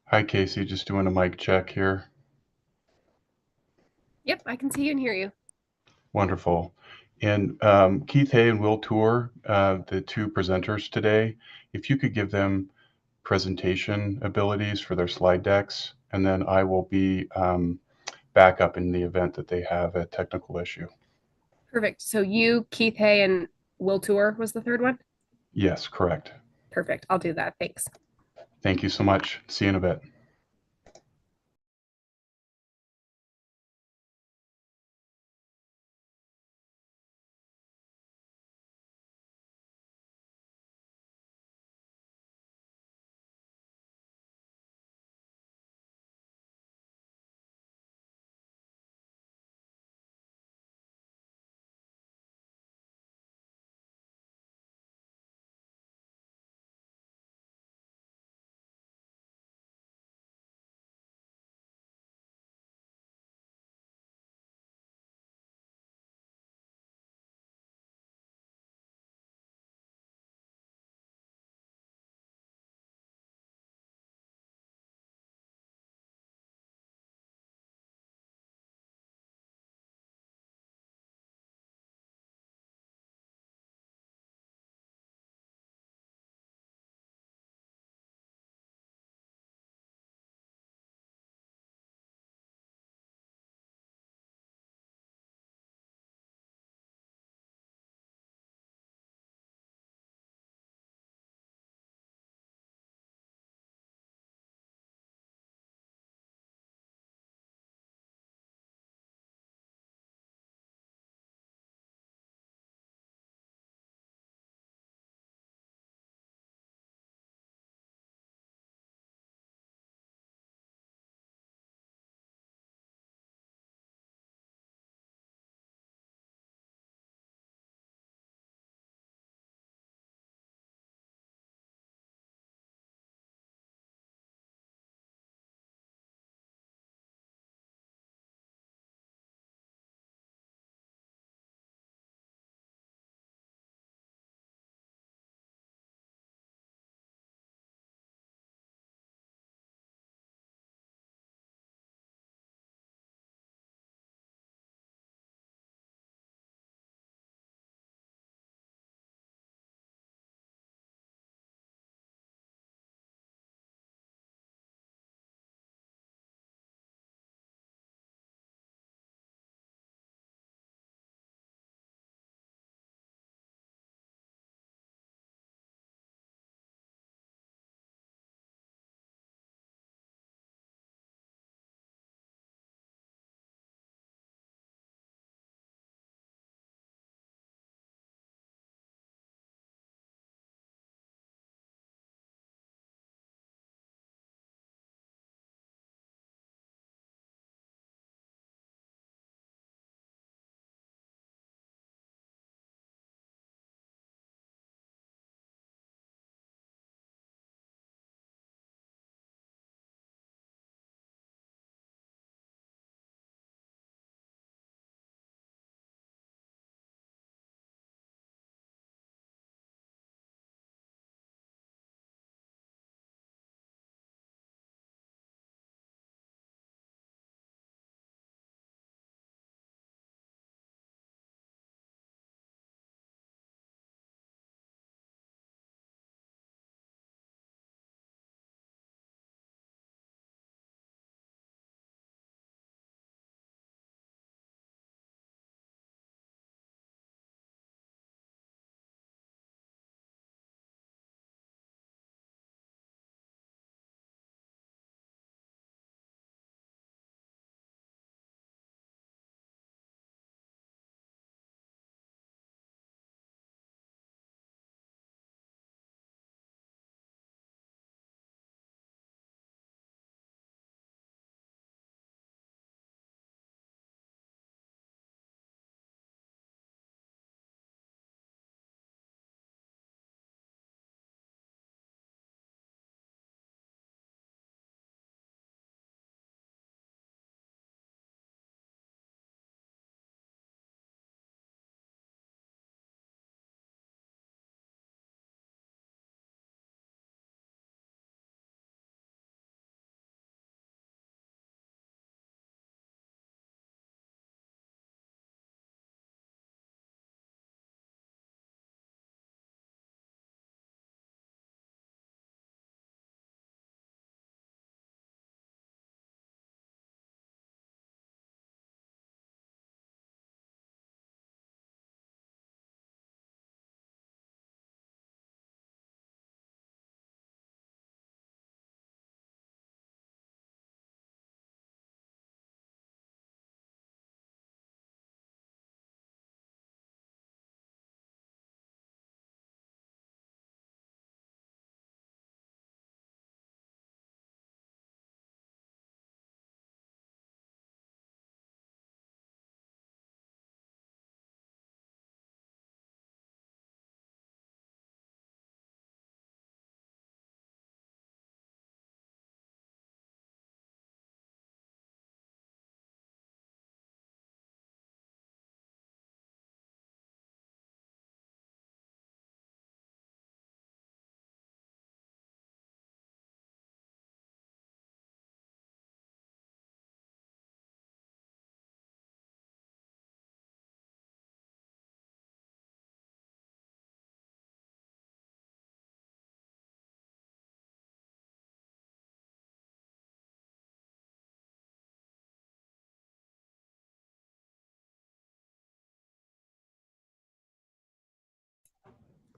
Hi, Casey. Just doing a mic check here. Yep, I can see you and hear you. Wonderful. And Keith Hay and Will Tour, the two presenters today, if you could give them presentation abilities for their slide decks, and then I will be back up in the event that they have a technical issue. Perfect. So you, Keith Hay, and Will Tour was the third one? Yes, correct. Perfect. I'll do that. Thanks. Thank you so much. See you in a bit.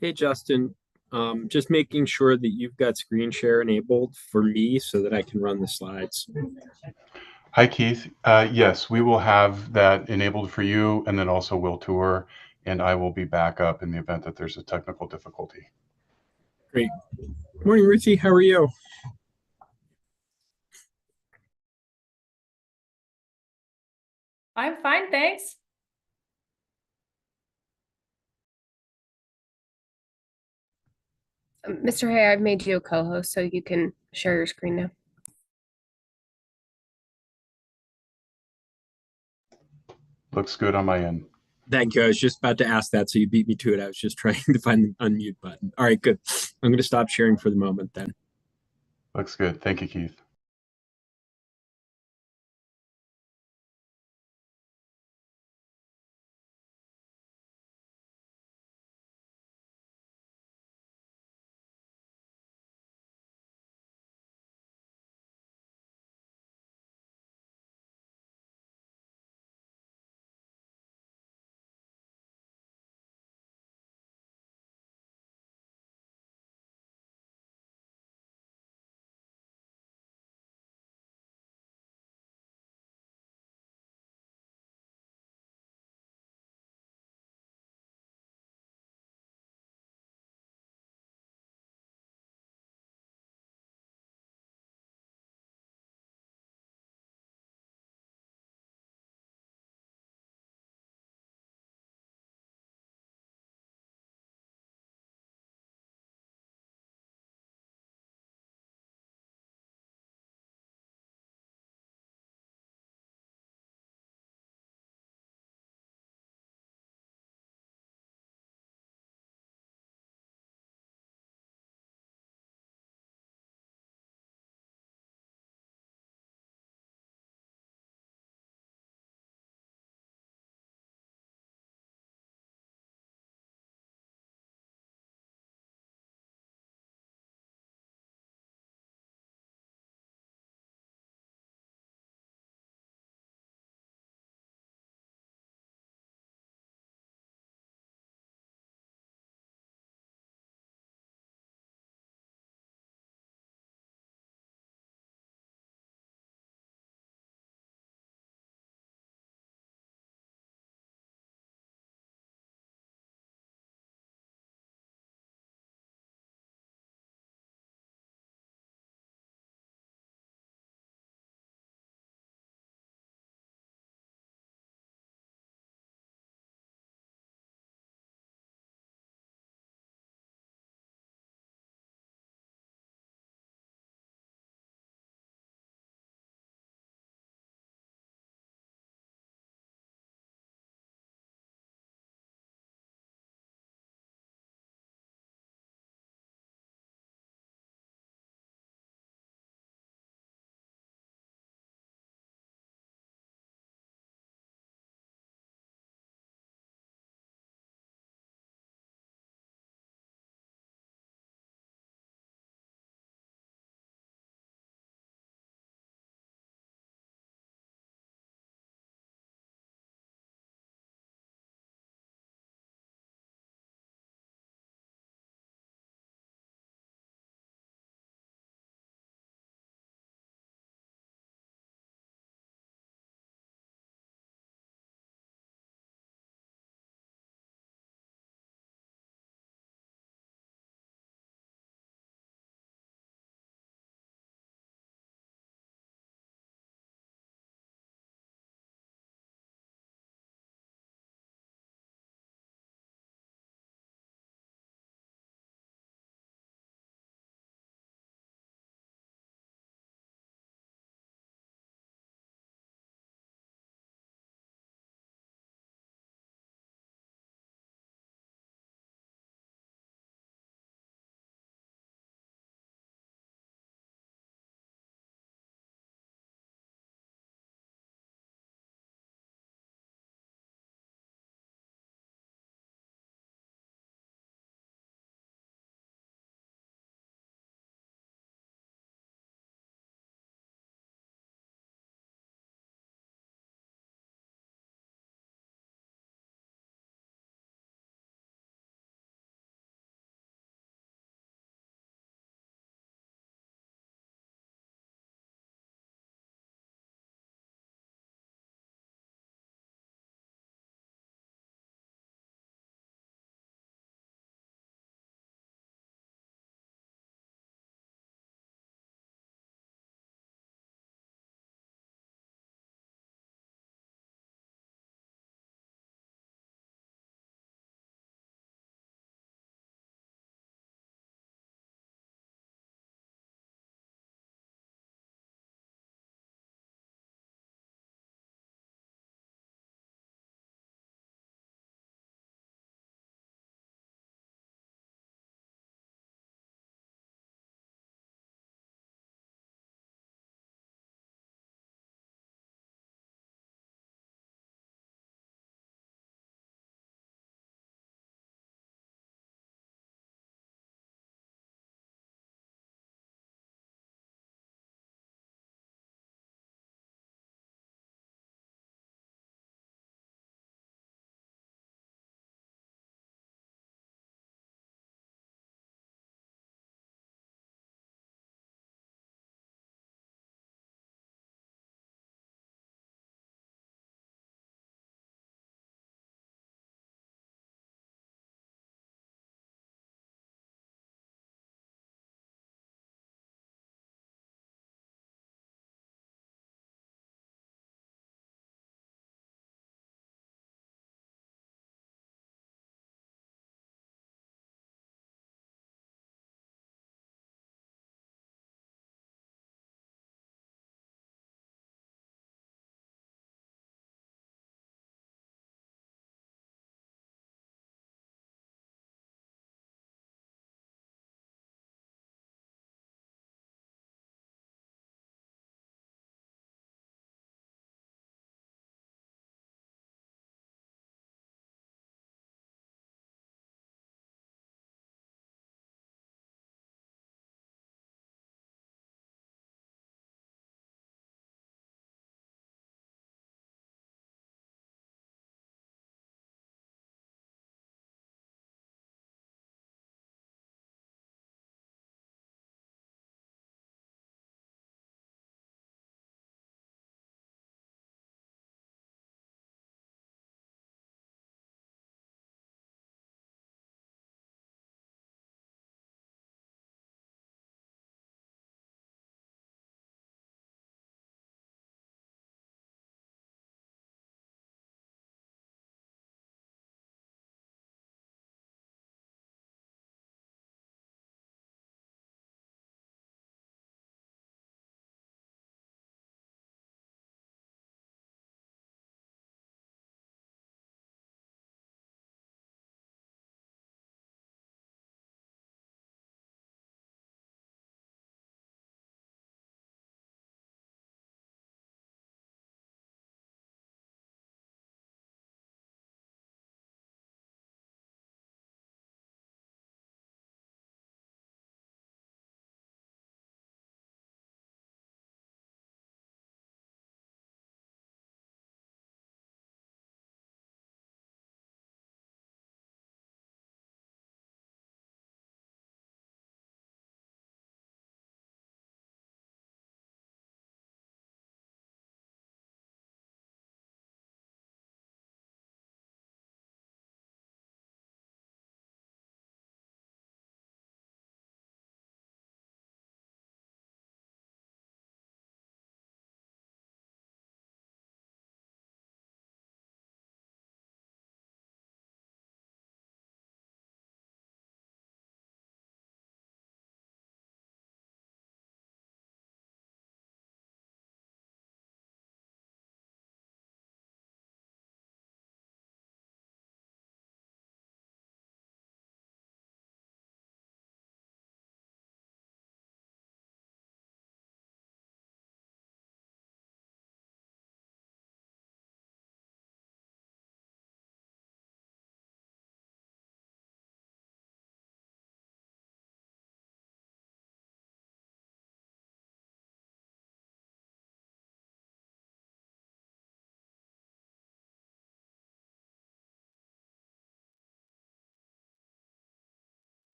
Hey, Justin. Just making sure that you've got screen share enabled for me so that I can run the slides. Hi, Keith. Yes, we will have that enabled for you, and then also will tour, and I will be back up in the event that there's a technical difficulty. Great. Morning, Ruthie. How are you? I'm fine, thanks. Mr. Hay, I've made you a co-host so you can share your screen now. Looks good on my end. Thank you. I was just about to ask that, so you beat me to it. I was just trying to find the unmute button. All right, good. I'm going to stop sharing for the moment then. Looks good. Thank you, Keith.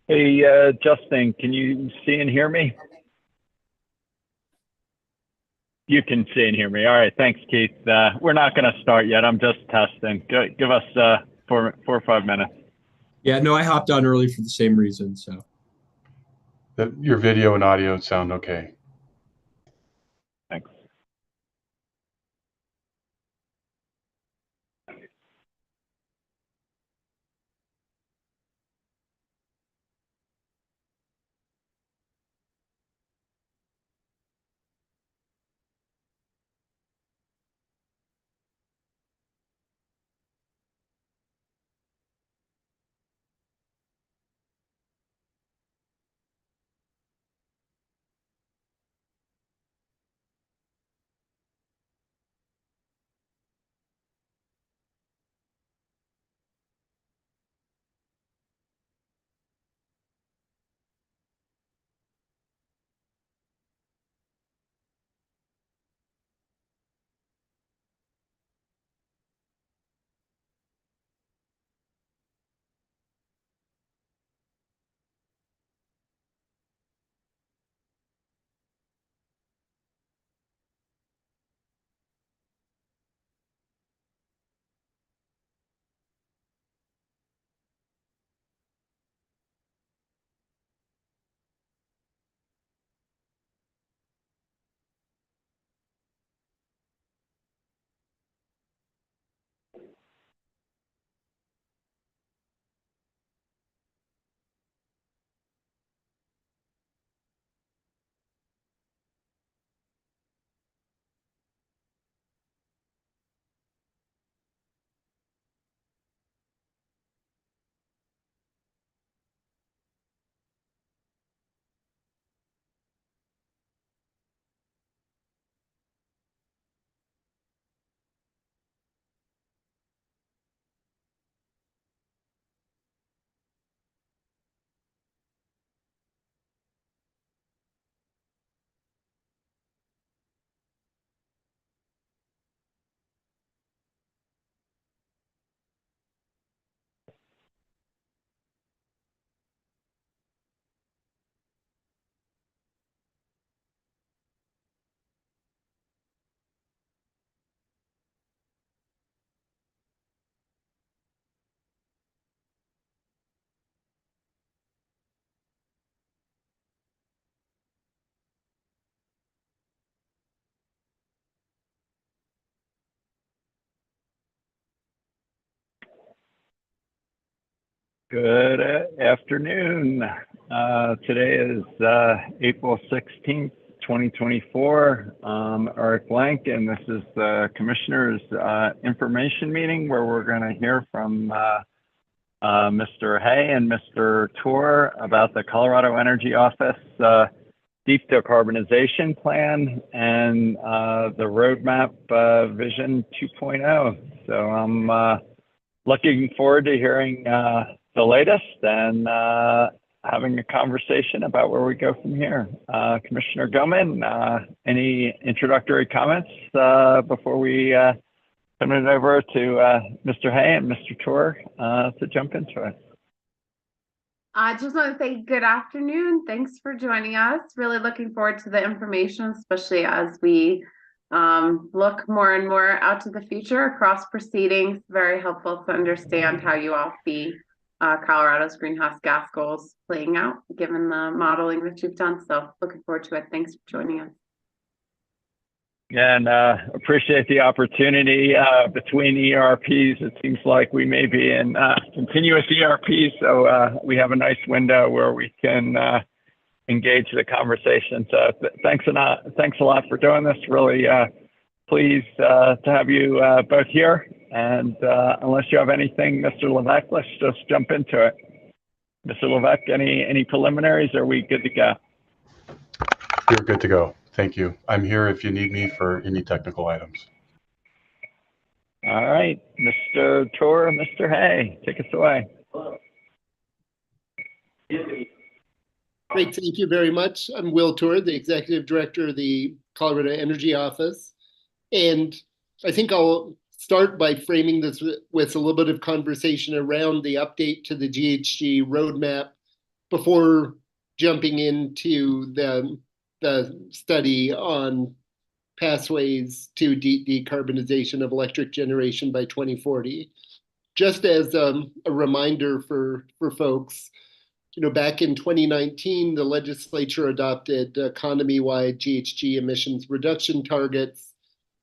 Hey, Justin, can you see and hear me? You can see and hear me. All right, thanks, Keith. We're not going to start yet. I'm just testing. Give us 4 or 5 minutes. Yeah, no, I hopped on early for the same reason. So Your video and audio sound okay. Thanks. Good afternoon. Today is April 16th, 2024. Eric Blank, and this is the Commissioner's information meeting where we're going to hear from Mr. Hay and Mr. Tour about the Colorado Energy Office Deep Decarbonization Plan and the Roadmap Vision 2.0. So I'm looking forward to hearing the latest and having a conversation about where we go from here. Commissioner Goman, any introductory comments before we turn it over to Mr. Hay and Mr. Tour to jump into it? I just want to say good afternoon. Thanks for joining us. Really looking forward to the information, especially as we look more and more out to the future across proceedings. Very helpful to understand how you all see Colorado's greenhouse gas goals playing out, given the modeling that you've done. So looking forward to it. Thanks for joining us. And appreciate the opportunity between ERPs. It seems like we may be in continuous ERPs, so we have a nice window where we can engage the conversation. So thanks a lot for doing this. Really pleased to have you both here. And unless you have anything, Mr. Levesque, let's just jump into it. Mr. Levesque, any preliminaries? Or are we good to go? You're good to go. Thank you. I'm here if you need me for any technical items. All right, Mr. Tour, Mr. Hay, take us away. Great, thank you very much. I'm Will Tour, the Executive Director of the Colorado Energy Office. And I think I'll start by framing this with a little bit of conversation around the update to the GHG roadmap before jumping into the study on pathways to decarbonization of electric generation by 2040. Just as a reminder for folks, back in 2019, the legislature adopted economy-wide GHG emissions reduction targets.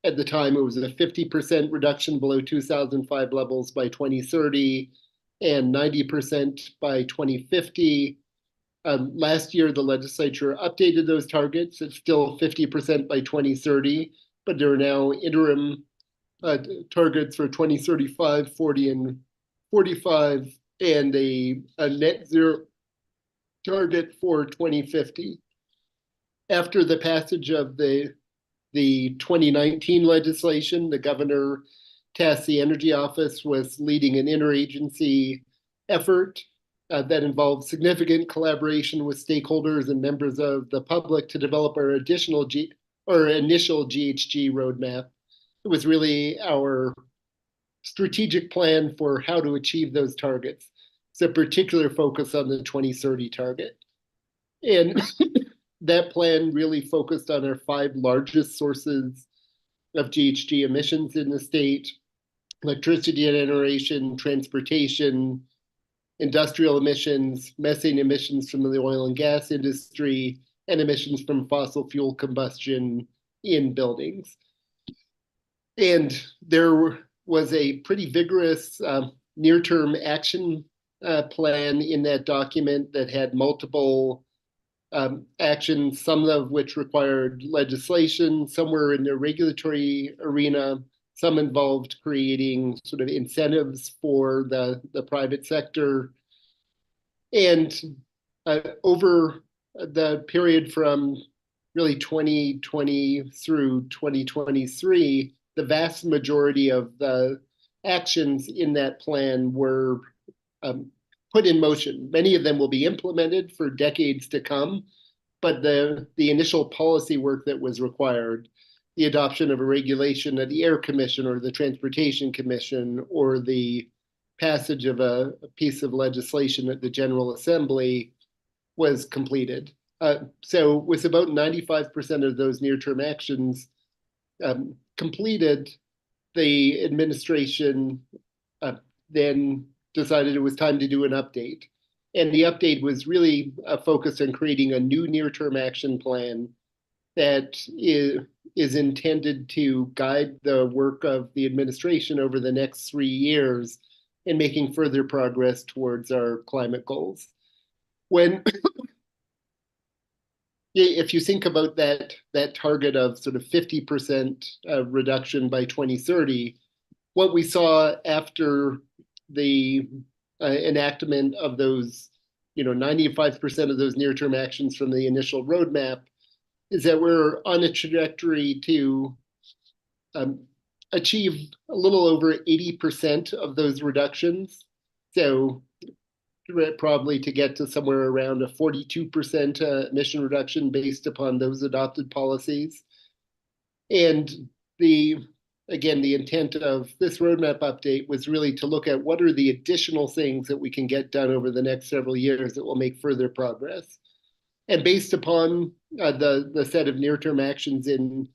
At the time, it was a 50% reduction below 2005 levels by 2030 and 90% by 2050. Last year, the legislature updated those targets. It's still 50% by 2030, but there are now interim targets for 2035, 40, and 45, and a net zero target for 2050. After the passage of the 2019 legislation, the governor tasked the Energy Office with leading an interagency effort that involved significant collaboration with stakeholders and members of the public to develop our initial GHG roadmap. It was really our strategic plan for how to achieve those targets. It's a particular focus on the 2030 target. And that plan really focused on our 5 largest sources of GHG emissions in the state: electricity generation, transportation, industrial emissions, methane emissions from the oil and gas industry, and emissions from fossil fuel combustion in buildings. And there was a pretty vigorous near-term action plan in that document that had multiple actions, some of which required legislation, some were in the regulatory arena, some involved creating sort of incentives for the private sector. And over the period from really 2020 through 2023, the vast majority of the actions in that plan were put in motion. Many of them will be implemented for decades to come, but the initial policy work that was required, the adoption of a regulation at the Air Commission or the Transportation Commission, or the passage of a piece of legislation at the General Assembly, was completed. So with about 95% of those near-term actions completed, the administration then decided it was time to do an update. And the update was really focused on creating a new near-term action plan that is intended to guide the work of the administration over the next 3 years in making further progress towards our climate goals. If you think about that target of sort of 50% reduction by 2030, what we saw after the enactment of those, 95% of those near-term actions from the initial roadmap is that we're on a trajectory to achieve a little over 80% of those reductions. So probably to get to somewhere around a 42% emission reduction based upon those adopted policies. And the intent of this roadmap update was really to look at what are the additional things that we can get done over the next several years that will make further progress. And based upon the set of near-term actions in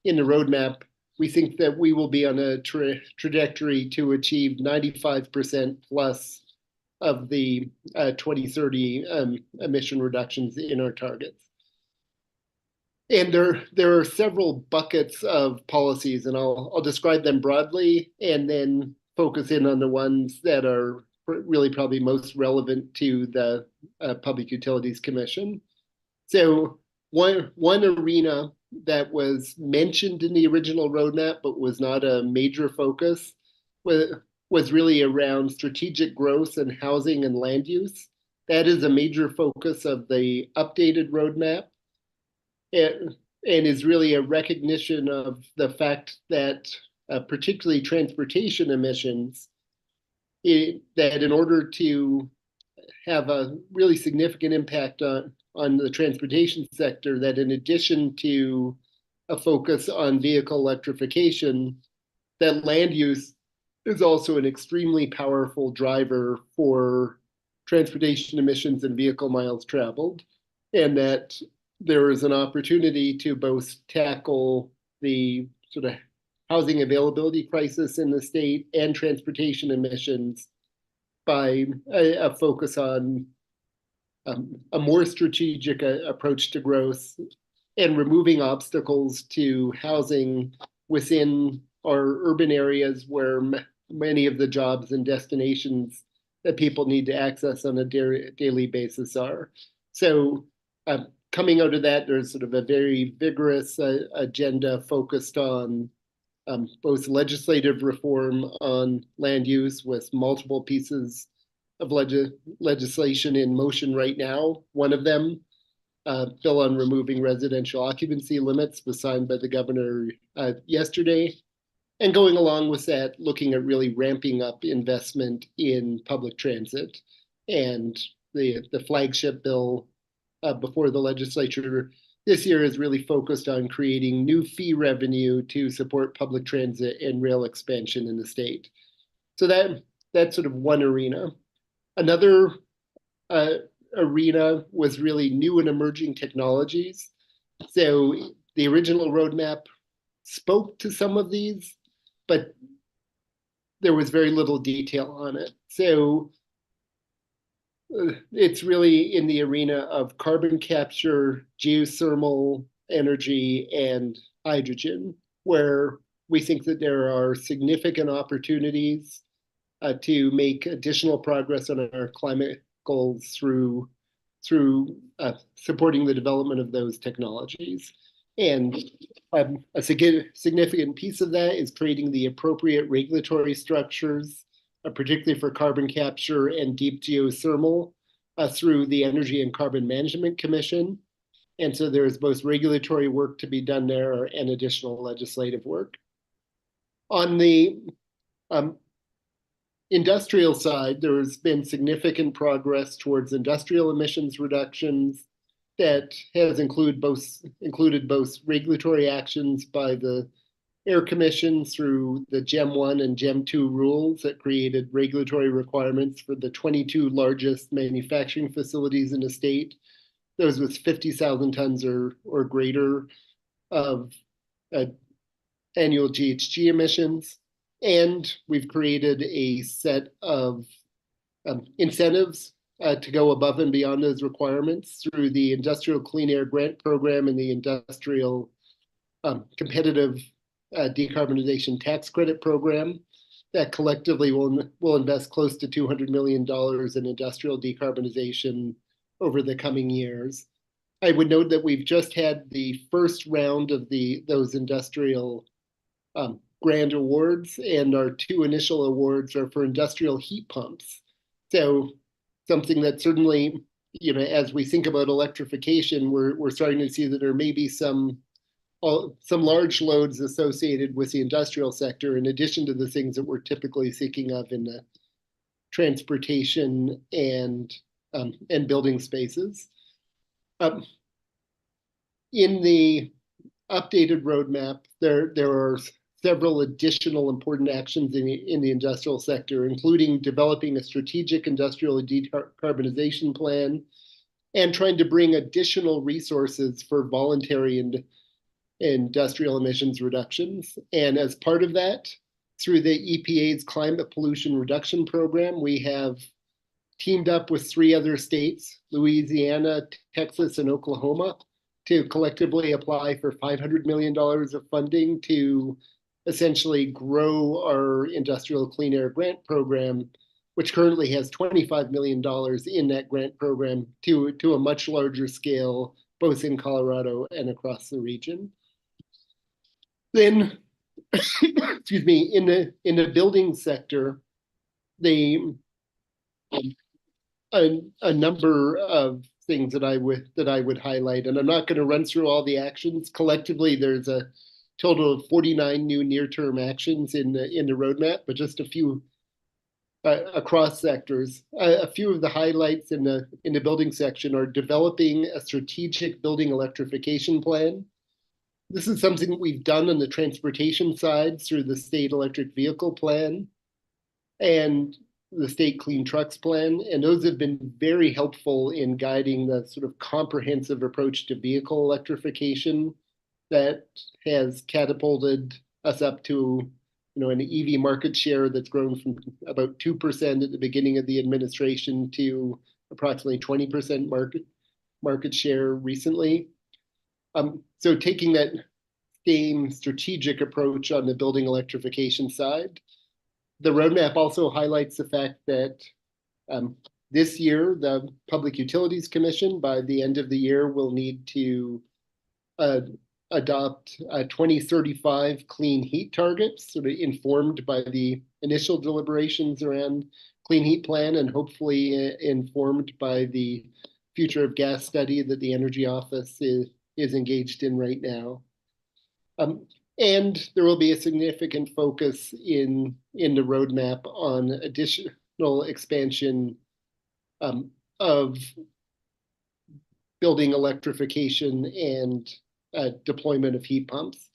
the roadmap, we think that we will be on a trajectory to achieve 95% plus of the 2030 emission reductions in our targets. And there are several buckets of policies, and I'll describe them broadly and then focus in on the ones that are really probably most relevant to the Public Utilities Commission. So one arena that was mentioned in the original roadmap but was not a major focus was really around strategic growth and housing and land use. That is a major focus of the updated roadmap, and is really a recognition of the fact that particularly transportation emissions, that in order to have a really significant impact on the transportation sector, that in addition to a focus on vehicle electrification, that land use is also an extremely powerful driver for transportation emissions and vehicle miles traveled, and that there is an opportunity to both tackle the sort of housing availability crisis in the state and transportation emissions by a focus on a more strategic approach to growth and removing obstacles to housing within our urban areas where many of the jobs and destinations that people need to access on a daily basis are. So coming out of that, there's sort of a very vigorous agenda focused on both legislative reform on land use with multiple pieces of legislation in motion right now. One of them, bill on removing residential occupancy limits, was signed by the governor yesterday. And going along with that, looking at really ramping up investment in public transit. And the flagship bill before the legislature this year is really focused on creating new fee revenue to support public transit and rail expansion in the state. So that's sort of one arena. Another arena was really new and emerging technologies. So the original roadmap spoke to some of these, but there was very little detail on it. So it's really in the arena of carbon capture, geothermal energy, and hydrogen, where we think that there are significant opportunities to make additional progress on our climate goals through supporting the development of those technologies. And a significant piece of that is creating the appropriate regulatory structures, particularly for carbon capture and deep geothermal, through the Energy and Carbon Management Commission. And so there's both regulatory work to be done there and additional legislative work. On the industrial side, there has been significant progress towards industrial emissions reductions that has included both regulatory actions by the Air Commission through the GEM 1 and GEM 2 rules that created regulatory requirements for the 22 largest manufacturing facilities in the state, those with 50,000 tons or greater of annual GHG emissions. And we've created a set of incentives to go above and beyond those requirements through the Industrial Clean Air Grant Program and the Industrial Competitive Decarbonization Tax Credit Program that collectively will invest close to $200 million in industrial decarbonization over the coming years. I would note that we've just had the first round of those industrial grant awards, and our two initial awards are for industrial heat pumps. So something that certainly, as we think about electrification, we're starting to see that there may be some large loads associated with the industrial sector, in addition to the things that we're typically thinking of in the transportation and building spaces. In the updated roadmap, there are several additional important actions in the industrial sector, including developing a strategic industrial decarbonization plan and trying to bring additional resources for voluntary and industrial emissions reductions. And as part of that, through the EPA's Climate Pollution Reduction Program, we have teamed up with 3 other states, Louisiana, Texas, and Oklahoma, to collectively apply for $500 million of funding to essentially grow our industrial clean air grant program, which currently has $25 million in that grant program, to a much larger scale, both in Colorado and across the region. Then, excuse me, in the building sector, a number of things that I would highlight, and I'm not going to run through all the actions. Collectively, there's a total of 49 new near-term actions in the roadmap, but just a few across sectors. A few of the highlights in the building section are developing a strategic building electrification plan. This is something that we've done on the transportation side through the state electric vehicle plan. And the state clean trucks plan, and those have been very helpful in guiding the sort of comprehensive approach to vehicle electrification that has catapulted us up to an EV market share that's grown from about 2% at the beginning of the administration to approximately 20% market share recently. So taking that same strategic approach on the building electrification side, the roadmap also highlights the fact that this year, the Public Utilities Commission, by the end of the year, will need to adopt 2035 clean heat targets, sort of informed by the initial deliberations around clean heat plan and hopefully informed by the future of gas study that the Energy Office is engaged in right now. And there will be a significant focus in the roadmap on additional expansion of building electrification and deployment of heat pumps.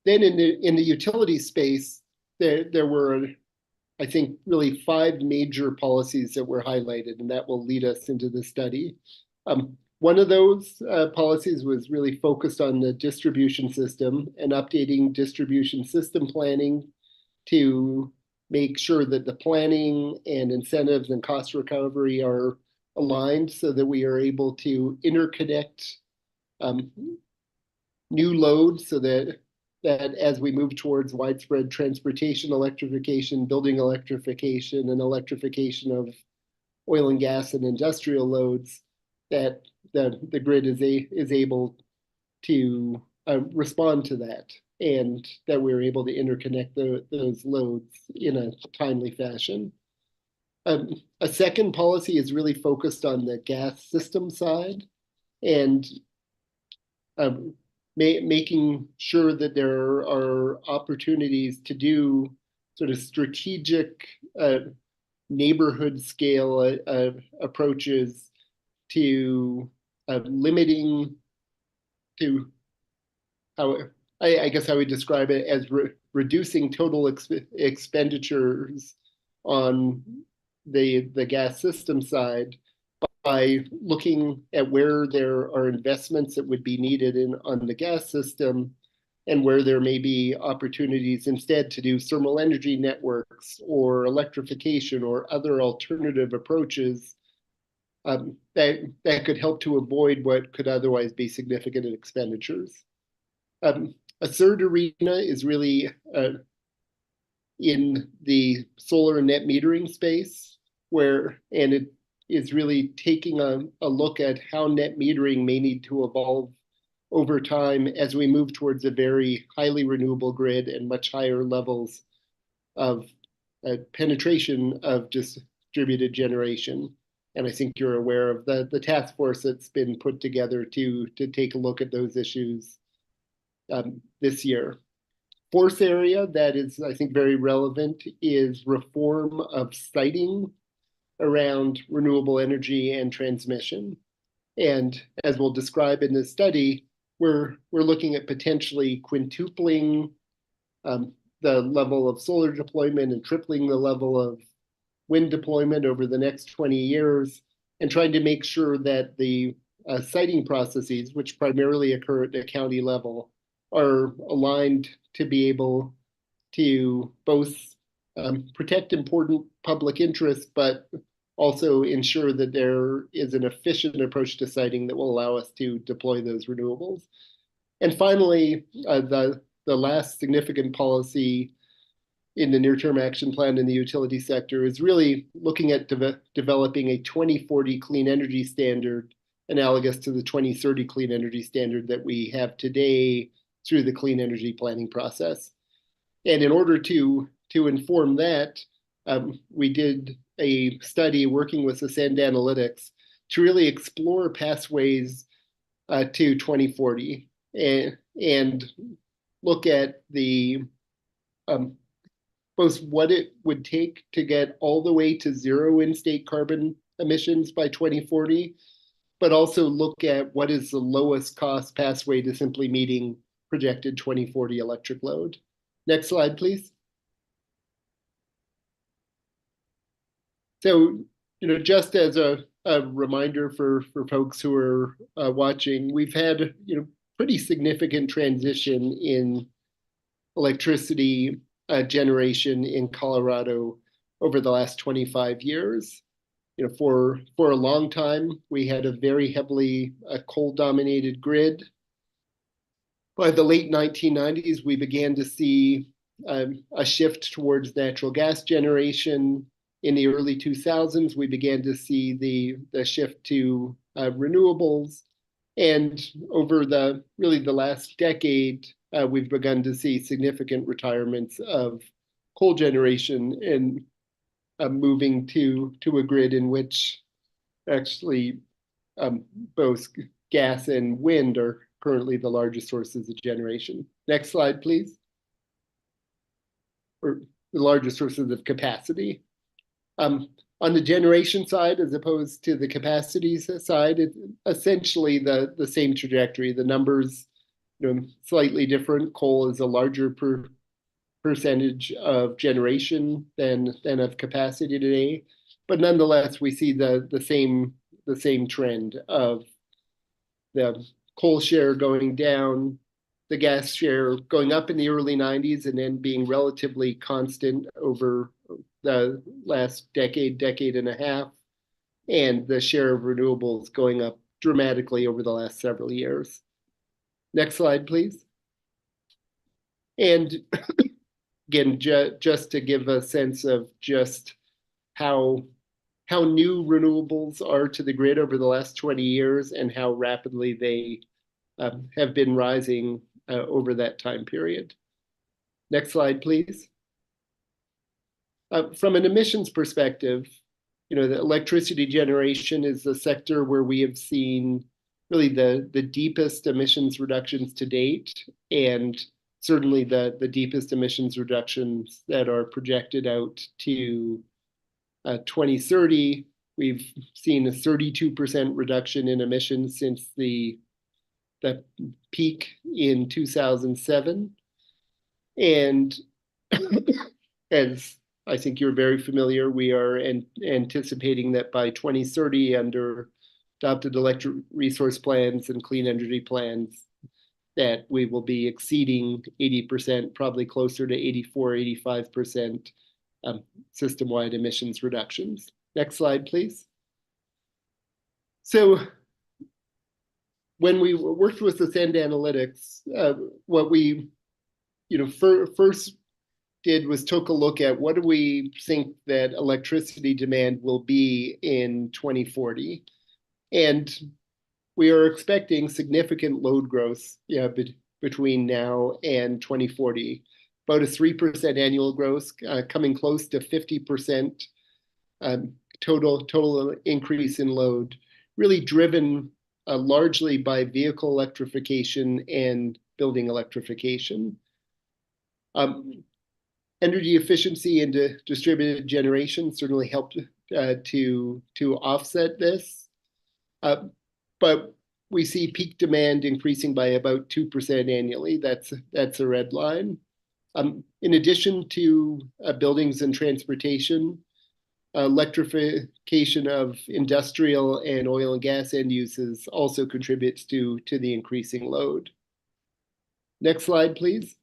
Then in the utility space, there were, I think, really 5 major policies that were highlighted, and that will lead us into the study. One of those policies was really focused on the distribution system and updating distribution system planning to make sure that the planning and incentives and cost recovery are aligned so that we are able to interconnect new loads so that as we move towards widespread transportation electrification, building electrification, and electrification of oil and gas and industrial loads, that the grid is able to respond to that, and that we're able to interconnect those loads in a timely fashion. A second policy is really focused on the gas system side and making sure that there are opportunities to do sort of strategic neighborhood scale approaches to limiting to how I guess I would describe it as reducing total expenditures on the gas system side by looking at where there are investments that would be needed on the gas system and where there may be opportunities instead to do thermal energy networks or electrification or other alternative approaches that could help to avoid what could otherwise be significant expenditures. A third arena is really in the solar and net metering space, and it is really taking a look at how net metering may need to evolve over time as we move towards a very highly renewable grid and much higher levels of penetration of distributed generation. And I think you're aware of the task force that's been put together to take a look at those issues this year. Fourth area that is, I think, very relevant is reform of siting around renewable energy and transmission. And as we'll describe in this study, we're looking at potentially quintupling the level of solar deployment and tripling the level of wind deployment over the next 20 years, and trying to make sure that the siting processes, which primarily occur at the county level, are aligned to be able to both protect important public interests, but also ensure that there is an efficient approach to siting that will allow us to deploy those renewables. And finally, the last significant policy in the near-term action plan in the utility sector is really looking at developing a 2040 clean energy standard analogous to the 2030 clean energy standard that we have today through the clean energy planning process. And in order to inform that, we did a study working with Ascend Analytics to really explore pathways to 2040 and look at the both what it would take to get all the way to zero in-state carbon emissions by 2040, but also look at what is the lowest cost pathway to simply meeting projected 2040 electric load. Next slide, please. So, just as a reminder for folks who are watching, we've had, pretty significant transition in electricity generation in Colorado over the last 25 years. For a long time, we had a very heavily coal-dominated grid. By the late 1990s, we began to see a shift towards natural gas generation. In the early 2000s, we began to see the shift to renewables. And over the last decade, we've begun to see significant retirements of coal generation and moving to a grid in which actually both gas and wind are currently the largest sources of generation. Next slide, please. Or the largest sources of capacity. On the generation side, as opposed to the capacity side, it's essentially the same trajectory. The numbers, slightly different. Coal is a larger percentage of generation than of capacity today, but nonetheless, we see the same trend of the coal share going down, the gas share going up in the early 90s, and then being relatively constant over the last decade and a half, and the share of renewables going up dramatically over the last several years. Next slide, please. And again, just to give a sense of just how new renewables are to the grid over the last 20 years and how rapidly they have been rising over that time period. Next slide, please. From an emissions perspective, the electricity generation is the sector where we have seen really the deepest emissions reductions to date, and certainly the deepest emissions reductions that are projected out to 2030. We've seen a 32% reduction in emissions since the peak in 2007. And as I think you're very familiar, we are anticipating that by 2030, under adopted electric resource plans and clean energy plans, that we will be exceeding 80%, probably closer to 84, 85% system-wide emissions reductions. Next slide, please. So when we worked with the Send Analytics, what we first did was took a look at what do we think that electricity demand will be in 2040. And we are expecting significant load growth between now and 2040, about a 3% annual growth, coming close to 50% total increase in load, really driven largely by vehicle electrification and building electrification. Energy efficiency and distributed generation certainly helped to offset this. But we see peak demand increasing by about 2% annually. That's a red line. In addition to buildings and transportation, electrification of industrial and oil and gas end uses also contributes to the increasing load. Next slide, please.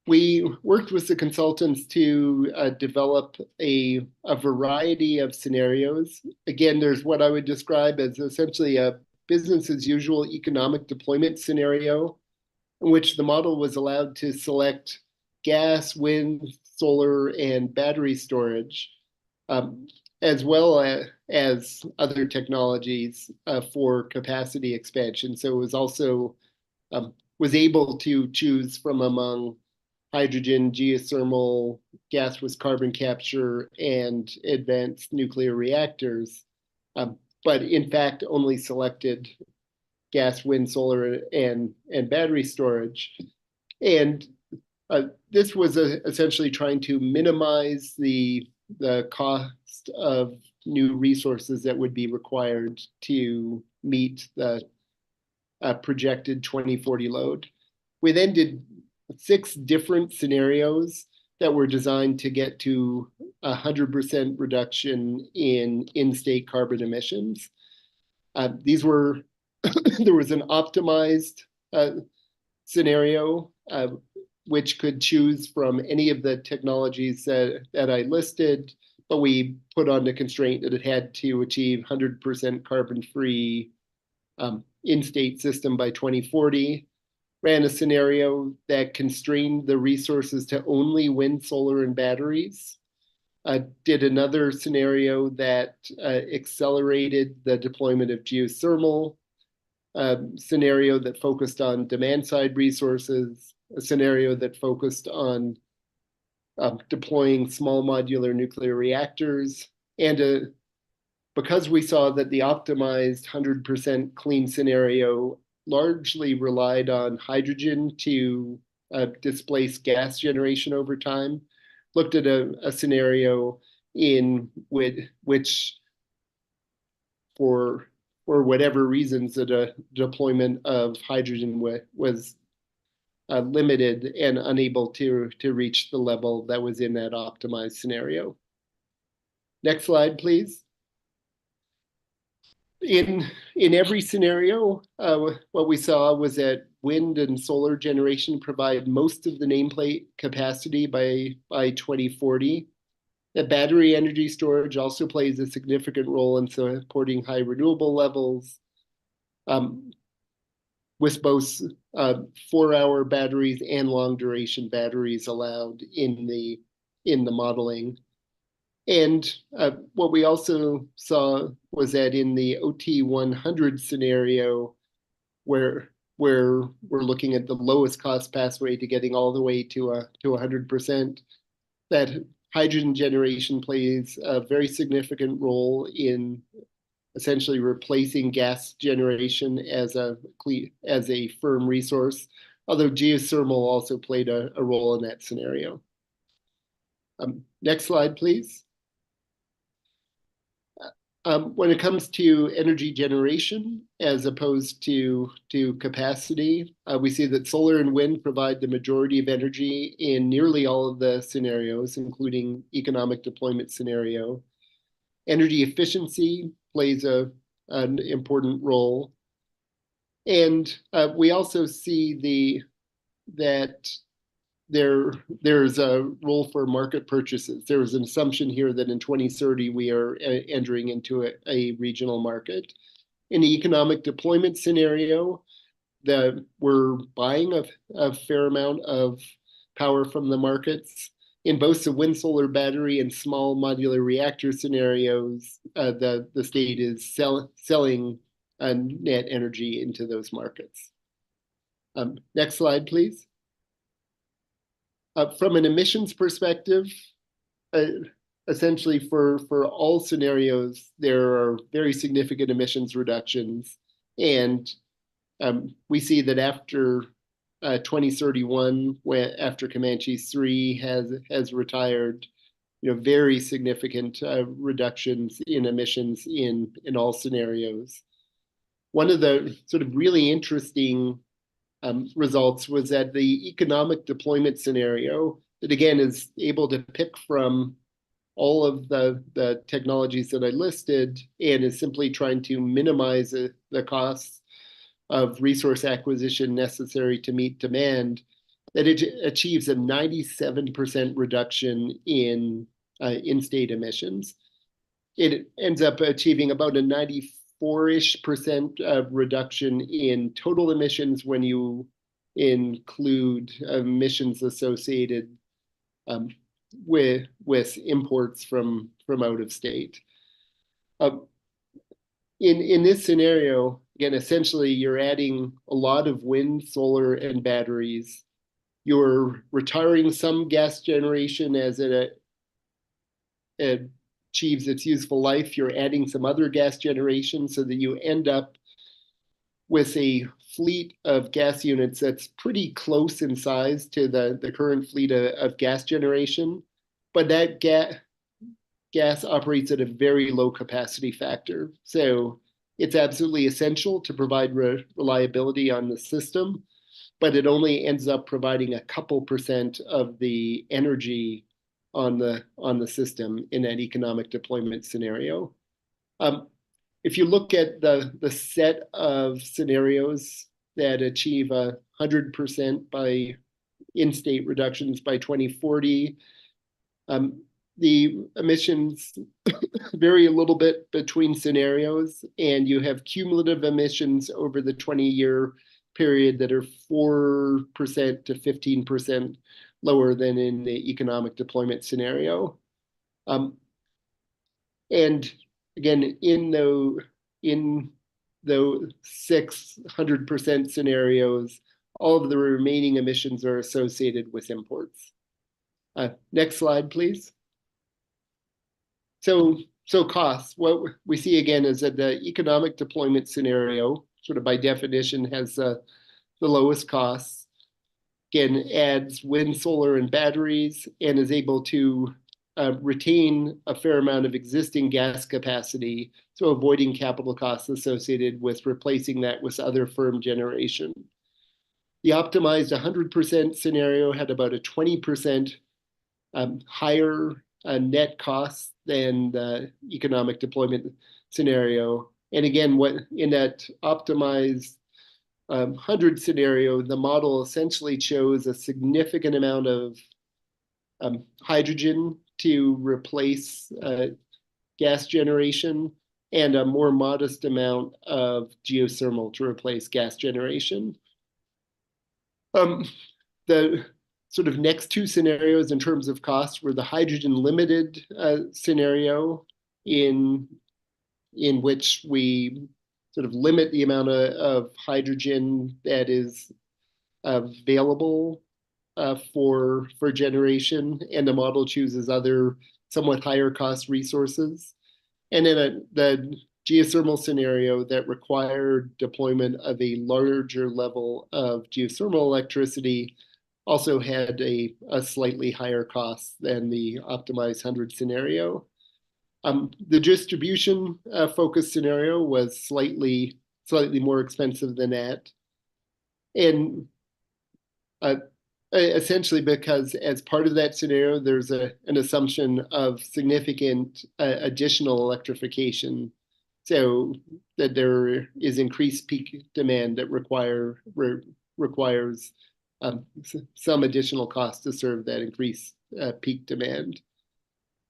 We worked with the consultants to develop a variety of scenarios. Again, there's what I would describe as essentially a business as usual economic deployment scenario, in which the model was allowed to select gas, wind, solar, and battery storage, as well as other technologies for capacity expansion. So it was also was able to choose from among hydrogen, geothermal, gas with carbon capture, and advanced nuclear reactors, but in fact only selected gas, wind, solar, and battery storage. And this was essentially trying to minimize the cost of new resources that would be required to meet the projected 2040 load. We then did 6 different scenarios that were designed to get to 100% reduction in in-state carbon emissions. These were, there was an optimized scenario, which could choose from any of the technologies that I listed, but we put on the constraint that it had to achieve 100% carbon-free in-state system by 2040. Ran a scenario that constrained the resources to only wind, solar, and batteries. Did another scenario that accelerated the deployment of geothermal, scenario that focused on demand-side resources, a scenario that focused on deploying small modular nuclear reactors, and because we saw that the optimized 100% clean scenario largely relied on hydrogen to displace gas generation over time, looked at a scenario in which, for whatever reasons, the deployment of hydrogen was limited and unable to reach the level that was in that optimized scenario. Next slide, please. In every scenario, what we saw was that wind and solar generation provide most of the nameplate capacity by 2040. That battery energy storage also plays a significant role in supporting high renewable levels, with both 4-hour batteries and long duration batteries allowed in the modeling. And what we also saw was that in the OT 100 scenario, where we're looking at the lowest cost pathway to getting all the way to 100%, that hydrogen generation plays a very significant role in essentially replacing gas generation as a firm resource, although geothermal also played a role in that scenario. Next slide, please. When it comes to energy generation as opposed to capacity, we see that solar and wind provide the majority of energy in nearly all of the scenarios, including economic deployment scenario. Energy efficiency plays an important role. And we also see that there's a role for market purchases. There was an assumption here that in 2030 we are entering into a regional market. In the economic deployment scenario, we're buying a fair amount of power from the markets. In both the wind, solar, battery, and small modular reactor scenarios, the state is selling net energy into those markets. Next slide, please. From an emissions perspective, essentially for all scenarios, there are very significant emissions reductions. And we see that after 2031, after Comanche 3 has retired, very significant reductions in emissions in all scenarios. One of the sort of really interesting results was that the economic deployment scenario, that again is able to pick from all of the technologies that I listed and is simply trying to minimize the costs of resource acquisition necessary to meet demand, that it achieves a 97% reduction in in-state emissions. It ends up achieving about a 94-ish% reduction in total emissions when you include emissions associated with imports from out of state. In this scenario, again, essentially you're adding a lot of wind, solar, and batteries. You're retiring some gas generation as it achieves its useful life. You're adding some other gas generation so that you end up with a fleet of gas units that's pretty close in size to the current fleet of gas generation. But that gas operates at a very low capacity factor. So it's absolutely essential to provide reliability on the system. but it only ends up providing a couple percent of the energy on the system in that economic deployment scenario. If you look at the set of scenarios that achieve 100% by in-state reductions by 2040, the emissions vary a little bit between scenarios, and you have cumulative emissions over the 20-year period that are 4% to 15% lower than in the economic deployment scenario. And again, in the 600% scenarios, all of the remaining emissions are associated with imports. Next slide, please. So costs, what we see again is that the economic deployment scenario, sort of by definition, has the lowest costs. Again, adds wind, solar, and batteries, and is able to retain a fair amount of existing gas capacity, so avoiding capital costs associated with replacing that with other firm generation. The optimized 100% scenario had about a 20% higher net cost than the economic deployment scenario. And again, what in that optimized 100 scenario, the model essentially chose a significant amount of hydrogen to replace gas generation and a more modest amount of geothermal to replace gas generation. The sort of next two scenarios in terms of cost were the hydrogen limited scenario in which we sort of limit the amount of hydrogen that is available for generation, and the model chooses other somewhat higher cost resources. And then the geothermal scenario that required deployment of a larger level of geothermal electricity also had a slightly higher cost than the optimized 100 scenario. The distribution focus scenario was slightly more expensive than that. And essentially because as part of that scenario, there's an assumption of significant additional electrification, so that there is increased peak demand that requires some additional cost to serve that increased peak demand.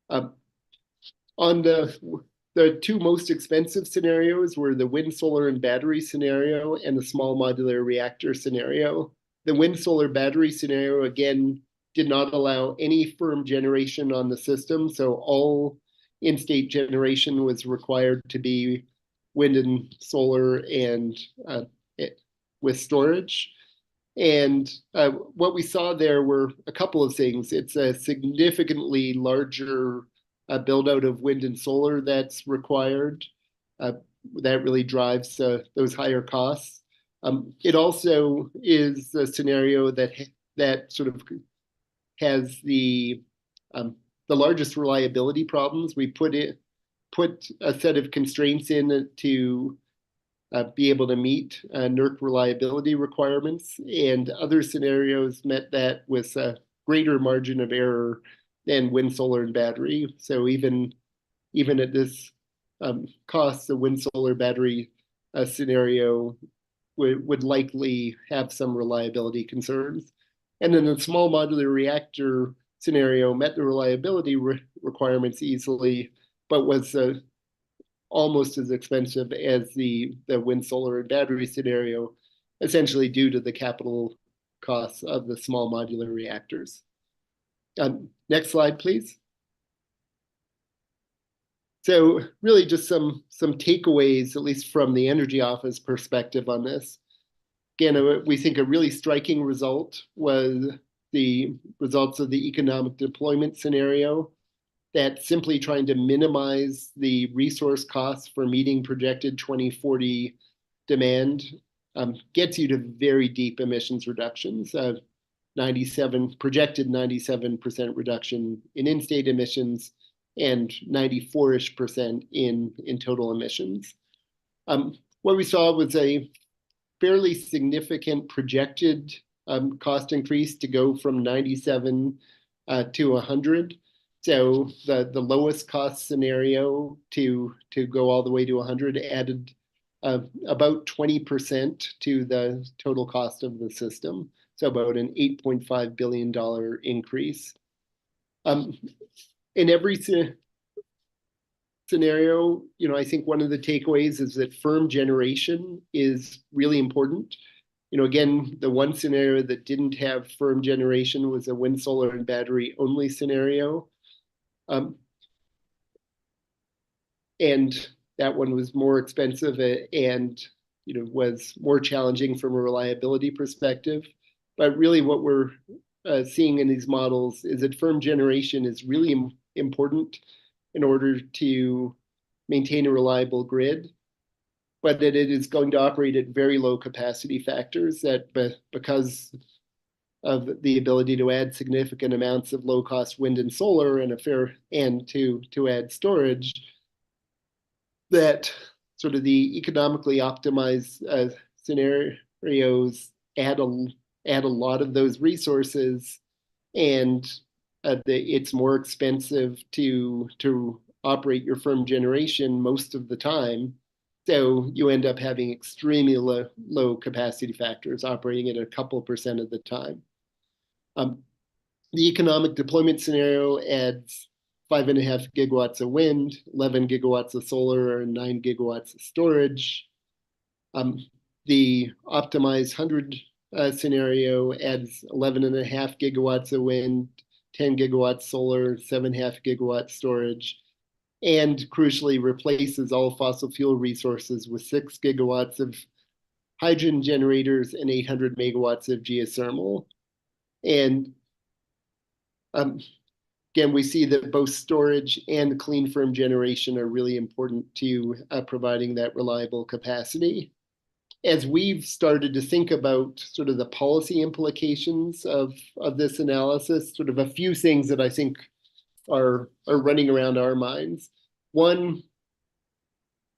On the two most expensive scenarios were the wind, solar, and battery scenario and the small modular reactor scenario. The wind, solar, battery scenario, again, did not allow any firm generation on the system, so all in-state generation was required to be wind and solar and with storage. And what we saw there were a couple of things. It's a significantly larger build out of wind and solar that's required. That really drives those higher costs. It also is a scenario that sort of has the largest reliability problems. We put a set of constraints in to be able to meet NERC reliability requirements, and other scenarios met that with a greater margin of error than wind, solar, and battery. So even at this cost, the wind, solar, battery scenario would likely have some reliability concerns. And then the small modular reactor scenario met the reliability requirements easily, but was almost as expensive as the wind, solar, and battery scenario, essentially due to the capital costs of the small modular reactors. Next slide, please. So really just some takeaways, at least from the Energy Office perspective on this. Again, we think a really striking result was the results of the economic deployment scenario, that simply trying to minimize the resource costs for meeting projected 2040 demand gets you to very deep emissions reductions. Projected 97% reduction in in-state emissions and 94-ish% in total emissions. What we saw was a fairly significant projected cost increase to go from 97 to 100. So the lowest cost scenario to go all the way to 100 added about 20% to the total cost of the system. So about an $8.5 billion increase. In every scenario, I think one of the takeaways is that firm generation is really important. Again, the one scenario that didn't have firm generation was a wind, solar, and battery only scenario. And that one was more expensive and was more challenging from a reliability perspective. But really what we're seeing in these models is that firm generation is really important in order to maintain a reliable grid, but that it is going to operate at very low capacity factors that because of the ability to add significant amounts of low cost wind and solar and to add storage, that sort of the economically optimized scenarios add a lot of those resources, and it's more expensive to operate your firm generation most of the time. So you end up having extremely low capacity factors operating at a couple % of the time. The economic deployment scenario adds 5.5 gigawatts of wind, 11 gigawatts of solar, and 9 gigawatts of storage. The optimized 100 scenario adds 11.5 gigawatts of wind, 10 gigawatts solar, 7.5 gigawatts storage, and crucially replaces all fossil fuel resources with 6 gigawatts of hydrogen generators and 800 megawatts of geothermal. And again, we see that both storage and clean firm generation are really important to providing that reliable capacity. As we've started to think about sort of the policy implications of this analysis, sort of a few things that I think are running around our minds. One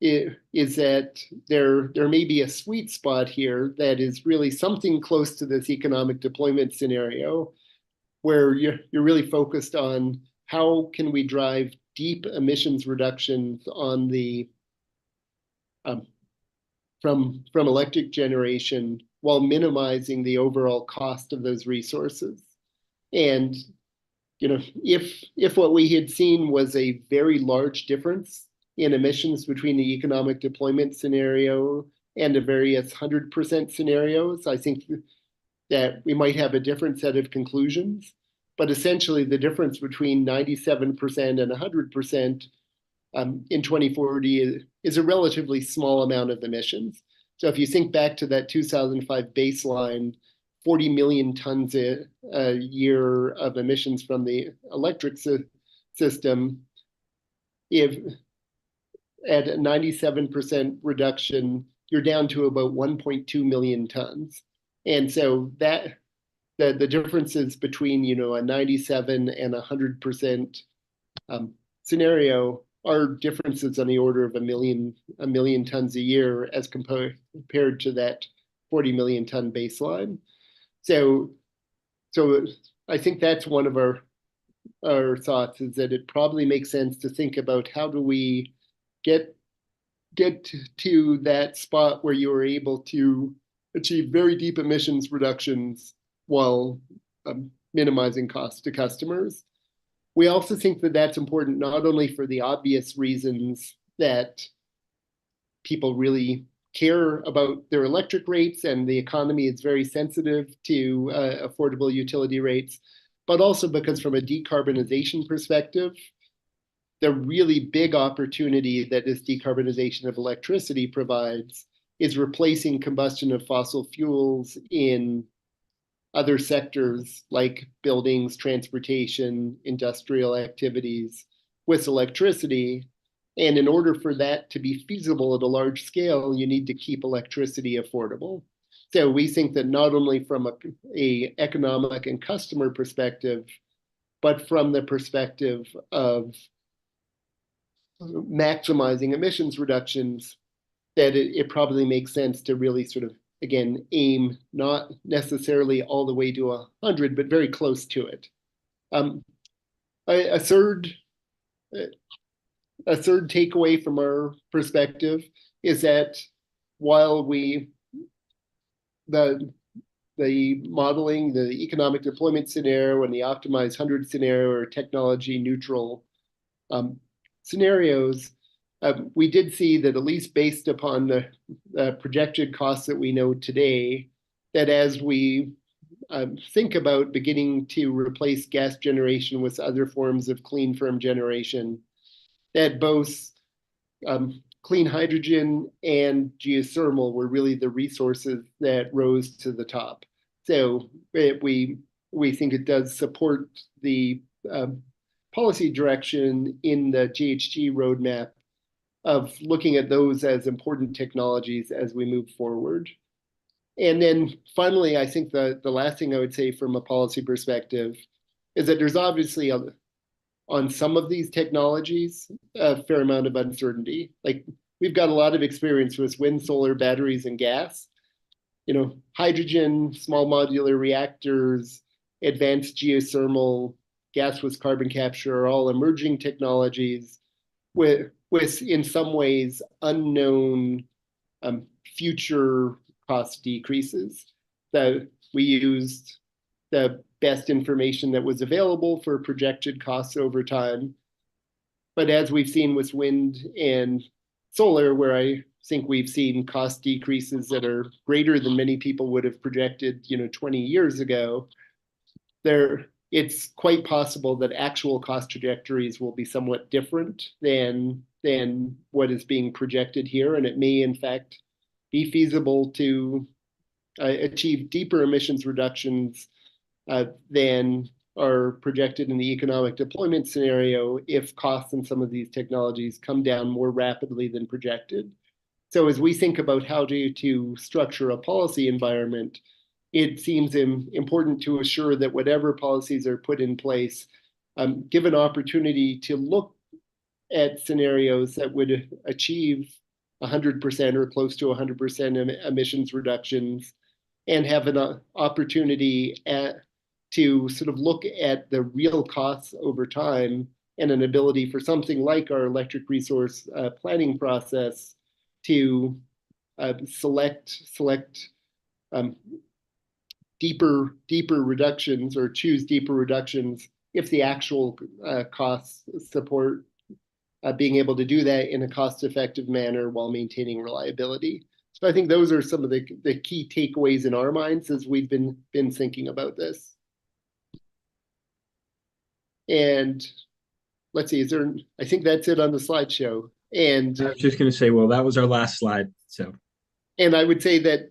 is that there may be a sweet spot here that is really something close to this economic deployment scenario, where you're really focused on how can we drive deep emissions reductions on the from electric generation while minimizing the overall cost of those resources. And if what we had seen was a very large difference in emissions between the economic deployment scenario and the various 100% scenarios, I think that we might have a different set of conclusions. But essentially, the difference between 97% and 100% in 2040 is a relatively small amount of emissions. So if you think back to that 2005 baseline, 40 million tons a year of emissions from the electric system, if at a 97% reduction, you're down to about 1.2 million tons. And so that the differences between a 97 and 100% scenario are differences on the order of a million tons a year as compared to that 40 million ton baseline. So I think that's one of our thoughts, is that it probably makes sense to think about how do we get to that spot where you are able to achieve very deep emissions reductions while minimizing costs to customers. We also think that that's important not only for the obvious reasons that people really care about their electric rates and the economy is very sensitive to affordable utility rates, but also because from a decarbonization perspective, the really big opportunity that this decarbonization of electricity provides is replacing combustion of fossil fuels in other sectors like buildings, transportation, industrial activities with electricity. And in order for that to be feasible at a large scale, you need to keep electricity affordable. So we think that not only from a economic and customer perspective, but from the perspective of maximizing emissions reductions, that it probably makes sense to really sort of again, aim not necessarily all the way to 100, but very close to it. A third takeaway from our perspective is that while the modeling, the economic deployment scenario and the optimized 100 scenario are technology neutral scenarios, we did see that, at least based upon the projected costs that we know today, that as we think about beginning to replace gas generation with other forms of clean firm generation, that both clean hydrogen and geothermal were really the resources that rose to the top. So we think it does support the policy direction in the GHG roadmap of looking at those as important technologies as we move forward. And then finally, I think the last thing I would say from a policy perspective is that there's obviously on some of these technologies a fair amount of uncertainty. Like, we've got a lot of experience with wind, solar, batteries, and gas. Hydrogen, small modular reactors, advanced geothermal, gas with carbon capture are all emerging technologies with in some ways unknown future cost decreases. That we used the best information that was available for projected costs over time. But as we've seen with wind and solar, where I think we've seen cost decreases that are greater than many people would have projected, 20 years ago, it's quite possible that actual cost trajectories will be somewhat different than what is being projected here. And it may, in fact, be feasible to achieve deeper emissions reductions than are projected in the economic deployment scenario if costs in some of these technologies come down more rapidly than projected. So as we think about how to structure a policy environment, it seems important to assure that whatever policies are put in place give an opportunity to look at scenarios that would achieve 100% or close to 100% emissions reductions, and have an opportunity to sort of look at the real costs over time, and an ability for something like our electric resource planning process to select deeper reductions, or choose deeper reductions if the actual costs support being able to do that in a cost-effective manner while maintaining reliability. So I think those are some of the key takeaways in our minds as we've been thinking about this. And let's see, I think that's it on the slideshow. And I was just going to say, well, that was our last slide. So, and I would say that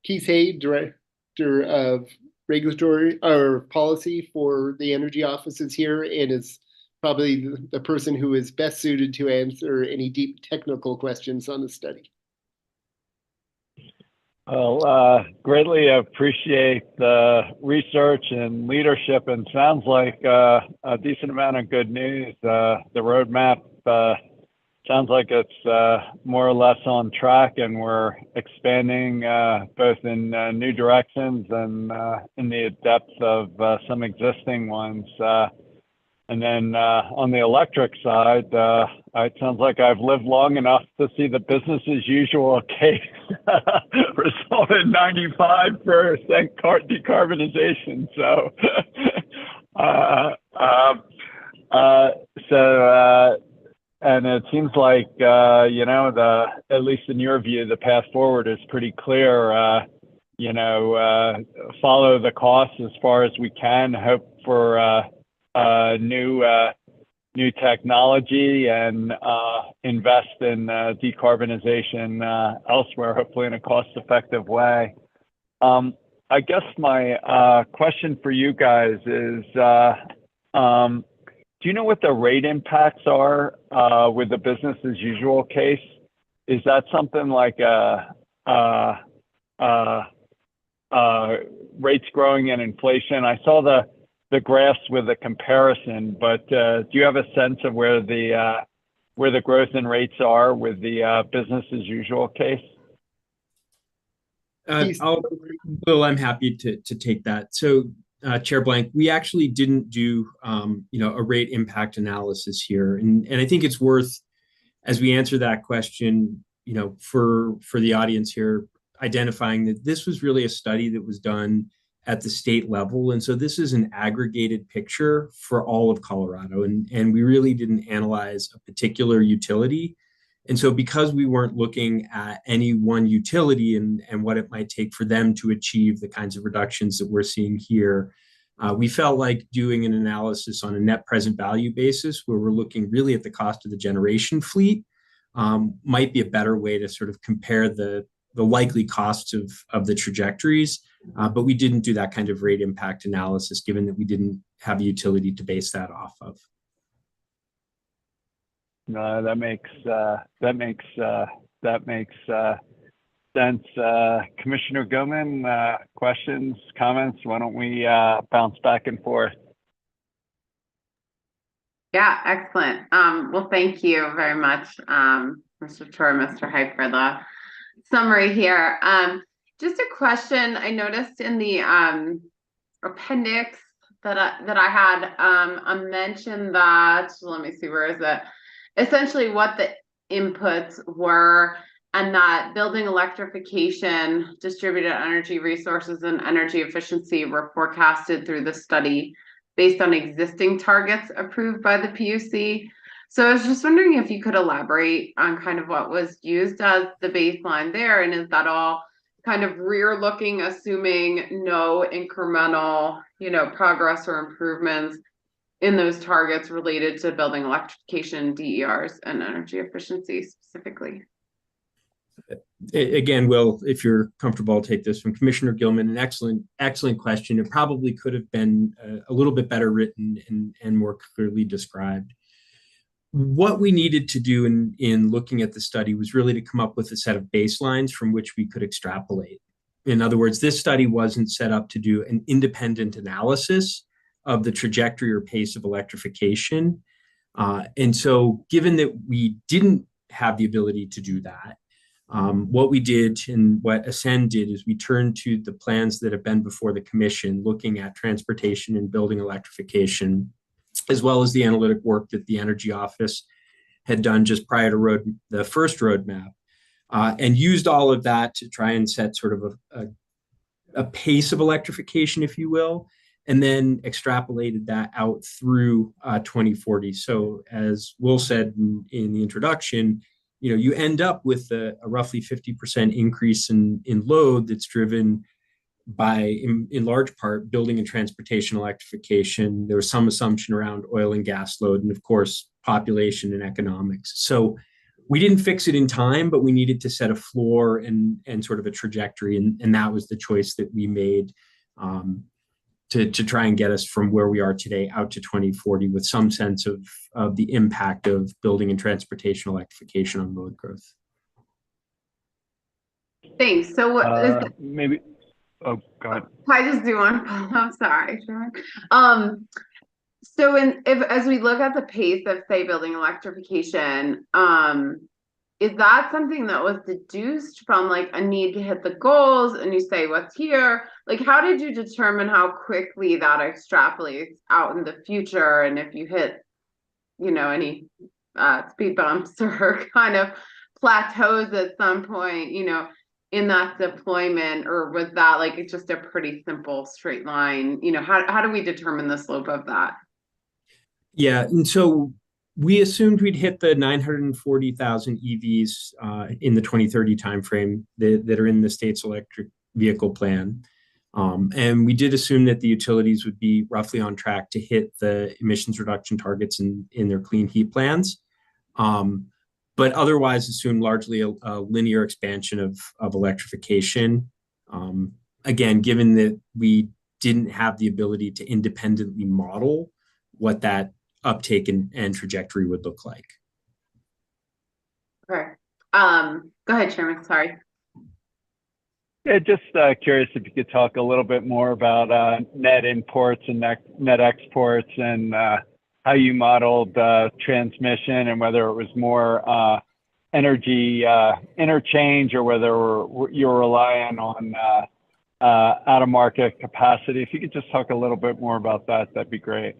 Keith Hay, Director of Regulatory or Policy for the Energy Office, is here and is probably the person who is best suited to answer any deep technical questions on the study. Well, greatly appreciate the research and leadership, and sounds like a decent amount of good news. The roadmap sounds like it's more or less on track, and we're expanding both in new directions and in the depth of some existing ones. And then on the electric side, it sounds like I've lived long enough to see the business as usual case result in 95% decarbonization. So, and it seems like, at least in your view, the path forward is pretty clear. Follow the costs as far as we can, hope for new technology, and invest in decarbonization elsewhere, hopefully in a cost-effective way. I guess my question for you guys is, do you know what the rate impacts are with the business as usual case? Is that something like rates growing and inflation? I saw the graphs with the comparison, but do you have a sense of where the growth in rates are with the business as usual case? piece? Will, I'm happy to take that. So, Chair Blank, we actually didn't do, a rate impact analysis here. And I think it's worth, as we answer that question, for the audience here, identifying that this was really a study that was done at the state level. And so this is an aggregated picture for all of Colorado. And we really didn't analyze a particular utility. And so because we weren't looking at any one utility and what it might take for them to achieve the kinds of reductions that we're seeing here, we felt like doing an analysis on a net present value basis where we're looking really at the cost of the generation fleet might be a better way to sort of compare the likely costs of the trajectories. But we didn't do that kind of rate impact analysis given that we didn't have a utility to base that off of. No, that makes sense. Commissioner Goman, questions, comments? Why don't we bounce back and forth? Yeah, excellent. Well, thank you very much, Mr. Tor, Mr. Hyde, for the summary here. Just a question. I noticed in the appendix that I had a mention that, let me see, where is it? Essentially what the inputs were, and that building electrification, distributed energy resources, and energy efficiency were forecasted through the study based on existing targets approved by the PUC. So I was just wondering if you could elaborate on kind of what was used as the baseline there, and is that all kind of rear looking, assuming no incremental, progress or improvements in those targets related to building electrification, DERs, and energy efficiency specifically? Again, Will, if you're comfortable, I'll take this from Commissioner Gilman. An excellent question. It probably could have been a little bit better written and more clearly described. What we needed to do in looking at the study was really to come up with a set of baselines from which we could extrapolate. In other words, this study wasn't set up to do an independent analysis of the trajectory or pace of electrification. And so given that we didn't have the ability to do that, what we did and what Ascend did is we turned to the plans that have been before the commission looking at transportation and building electrification, as well as the analytic work that the Energy Office had done just prior to the first roadmap, and used all of that to try and set sort of a pace of electrification, if you will, and then extrapolated that out through 2040. So as Will said in the introduction, you end up with a roughly 50% increase in load that's driven by, in large part, building and transportation electrification. There was some assumption around oil and gas load, and of course, population and economics. So we didn't fix it in time, but we needed to set a floor and sort of a trajectory, and that was the choice that we made to try and get us from where we are today out to 2040 with some sense of the impact of building and transportation electrification on load growth. Thanks. So what maybe, oh, go ahead. I just do one. I'm sorry, Sharon. So as we look at the pace of, say, building electrification, is that something that was deduced from like a need to hit the goals, and you say what's here? Like, how did you determine how quickly that extrapolates out in the future, and if you hit, any speed bumps or kind of plateaus at some point, in that deployment, or was that like it's just a pretty simple straight line? How do we determine the slope of that? Yeah, and so we assumed we'd hit the 940,000 EVs in the 2030 timeframe that are in the state's electric vehicle plan. And we did assume that the utilities would be roughly on track to hit the emissions reduction targets in their clean heat plans, but otherwise assumed largely a linear expansion of electrification. Again, given that we didn't have the ability to independently model what that uptake and trajectory would look like. Okay. Go ahead, Chairman. Sorry. Yeah, just curious if you could talk a little bit more about net imports and net exports, and how you modeled transmission, and whether it was more energy interchange or whether you're relying on out-of-market capacity. If you could just talk a little bit more about that, that'd be great.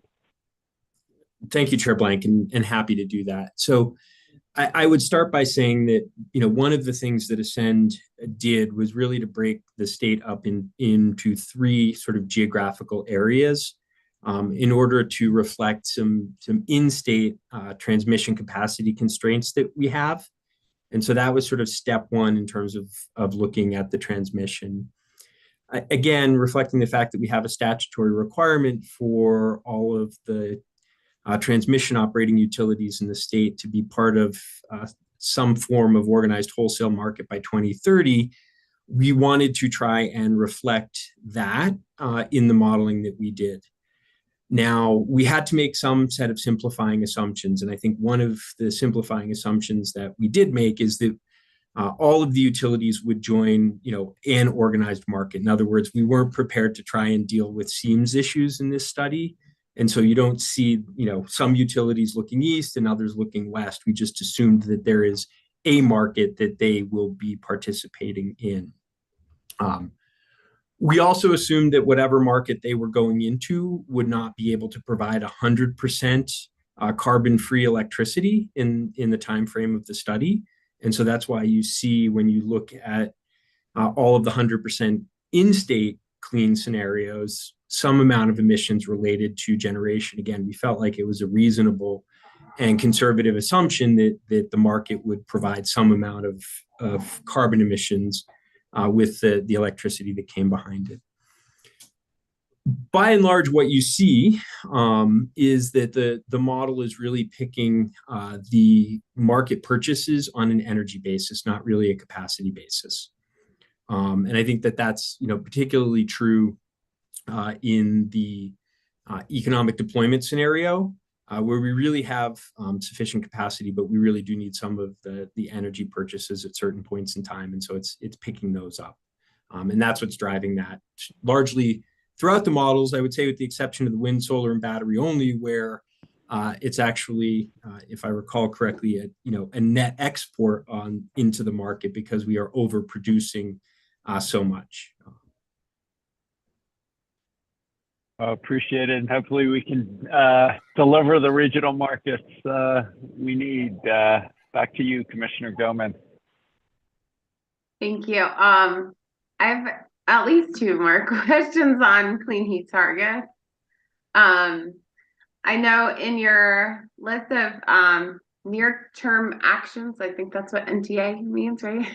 Thank you, Chair Blank, and happy to do that. So I would start by saying that, one of the things that Ascend did was really to break the state up into three sort of geographical areas in order to reflect some in-state transmission capacity constraints that we have. And so that was sort of step one in terms of looking at the transmission. Again, reflecting the fact that we have a statutory requirement for all of the transmission operating utilities in the state to be part of some form of organized wholesale market by 2030, we wanted to try and reflect that in the modeling that we did. Now, we had to make some set of simplifying assumptions, and I think one of the simplifying assumptions that we did make is that all of the utilities would join, an organized market. In other words, we weren't prepared to try and deal with seams issues in this study. And so you don't see, some utilities looking east and others looking west. We just assumed that there is a market that they will be participating in. We also assumed that whatever market they were going into would not be able to provide 100% carbon-free electricity in the time frame of the study. And so that's why you see when you look at all of the 100% in-state clean scenarios, some amount of emissions related to generation. Again, we felt like it was a reasonable and conservative assumption that the market would provide some amount of carbon emissions with the electricity that came behind it. By and large, what you see is that the model is really picking the market purchases on an energy basis, not really a capacity basis. And I think that's particularly true in the economic deployment scenario, where we really have sufficient capacity, but we really do need some of the energy purchases at certain points in time. And so it's picking those up. And that's what's driving that largely throughout the models, I would say, with the exception of the wind, solar, and battery only, where it's actually, if I recall correctly, a net export into the market because we are overproducing so much. Appreciate it. And hopefully we can deliver the regional markets we need. Back to you, Commissioner Gilman. Thank you. I have at least two more questions on clean heat targets. I know in your list of near-term actions, I think that's what NTA means, right?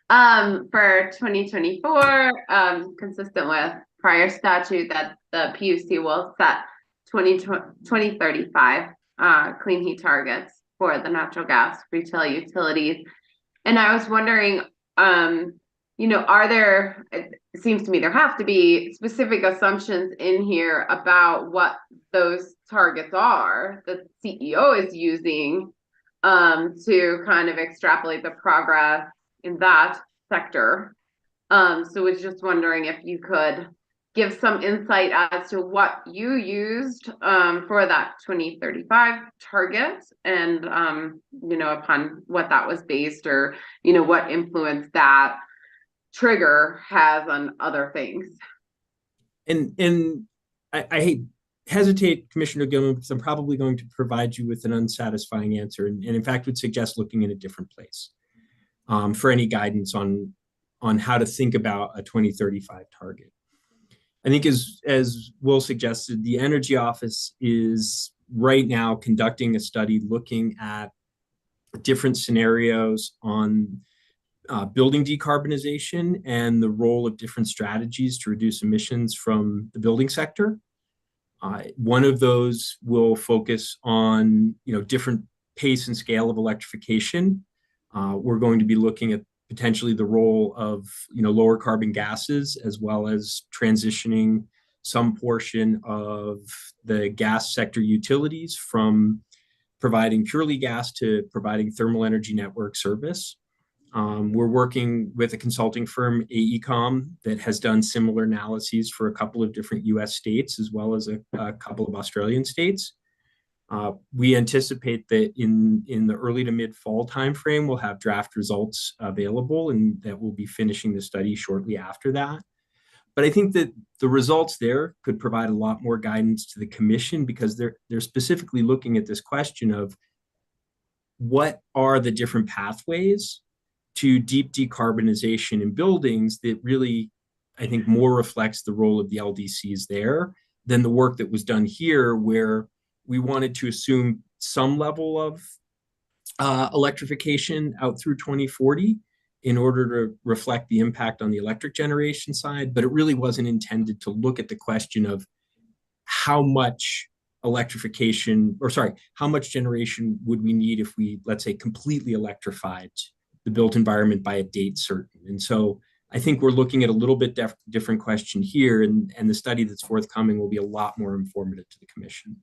For 2024, consistent with prior statute that the PUC will set 2035 clean heat targets for the natural gas retail utilities. And I was wondering, are there, it seems to me there have to be specific assumptions in here about what those targets are that CEO is using to kind of extrapolate the progress in that sector. So was just wondering if you could give some insight as to what you used for that 2035 target and, upon what that was based or, what influence that trigger has on other things. And I hesitate, Commissioner Gilman, because I'm probably going to provide you with an unsatisfying answer and in fact would suggest looking in a different place for any guidance on how to think about a 2035 target. I think as Will suggested, the Energy Office is right now conducting a study looking at different scenarios on building decarbonization and the role of different strategies to reduce emissions from the building sector. One of those will focus on different pace and scale of electrification. We're going to be looking at potentially the role of lower carbon gases, as well as transitioning some portion of the gas sector utilities from providing purely gas to providing thermal energy network service. We're working with a consulting firm, AECOM, that has done similar analyses for a couple of different US states, as well as a couple of Australian states. We anticipate that in the early to mid fall timeframe, we'll have draft results available, and that we'll be finishing the study shortly after that. But I think that the results there could provide a lot more guidance to the commission, because they're specifically looking at this question of what are the different pathways to deep decarbonization in buildings that really, I think, more reflects the role of the LDCs there than the work that was done here, where we wanted to assume some level of electrification out through 2040 in order to reflect the impact on the electric generation side, but it really wasn't intended to look at the question of how much electrification, or sorry, how much generation would we need if we, let's say, completely electrified the built environment by a date certain. And so I think we're looking at a little bit different question here, and the study that's forthcoming will be a lot more informative to the commission.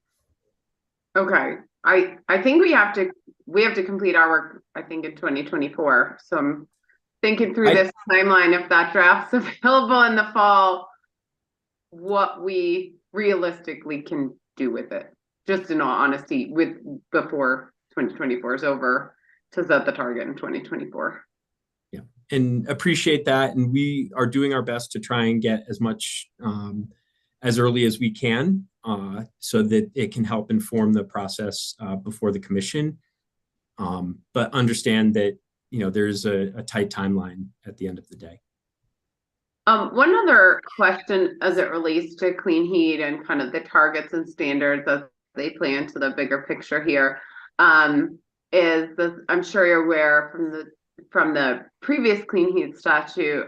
Okay, I think we have to complete our work, I think, in 2024. So I'm thinking through this timeline. If that draft's available in the fall, what we realistically can do with it, just in all honesty, before 2024 is over, to set the target in 2024. Yeah, and appreciate that. And we are doing our best to try and get as much as early as we can, so that it can help inform the process before the commission. But understand that, you know, there's a tight timeline at the end of the day. One other question as it relates to clean heat and kind of the targets and standards as they play into the bigger picture here, is this, I'm sure you're aware from the previous clean heat statute,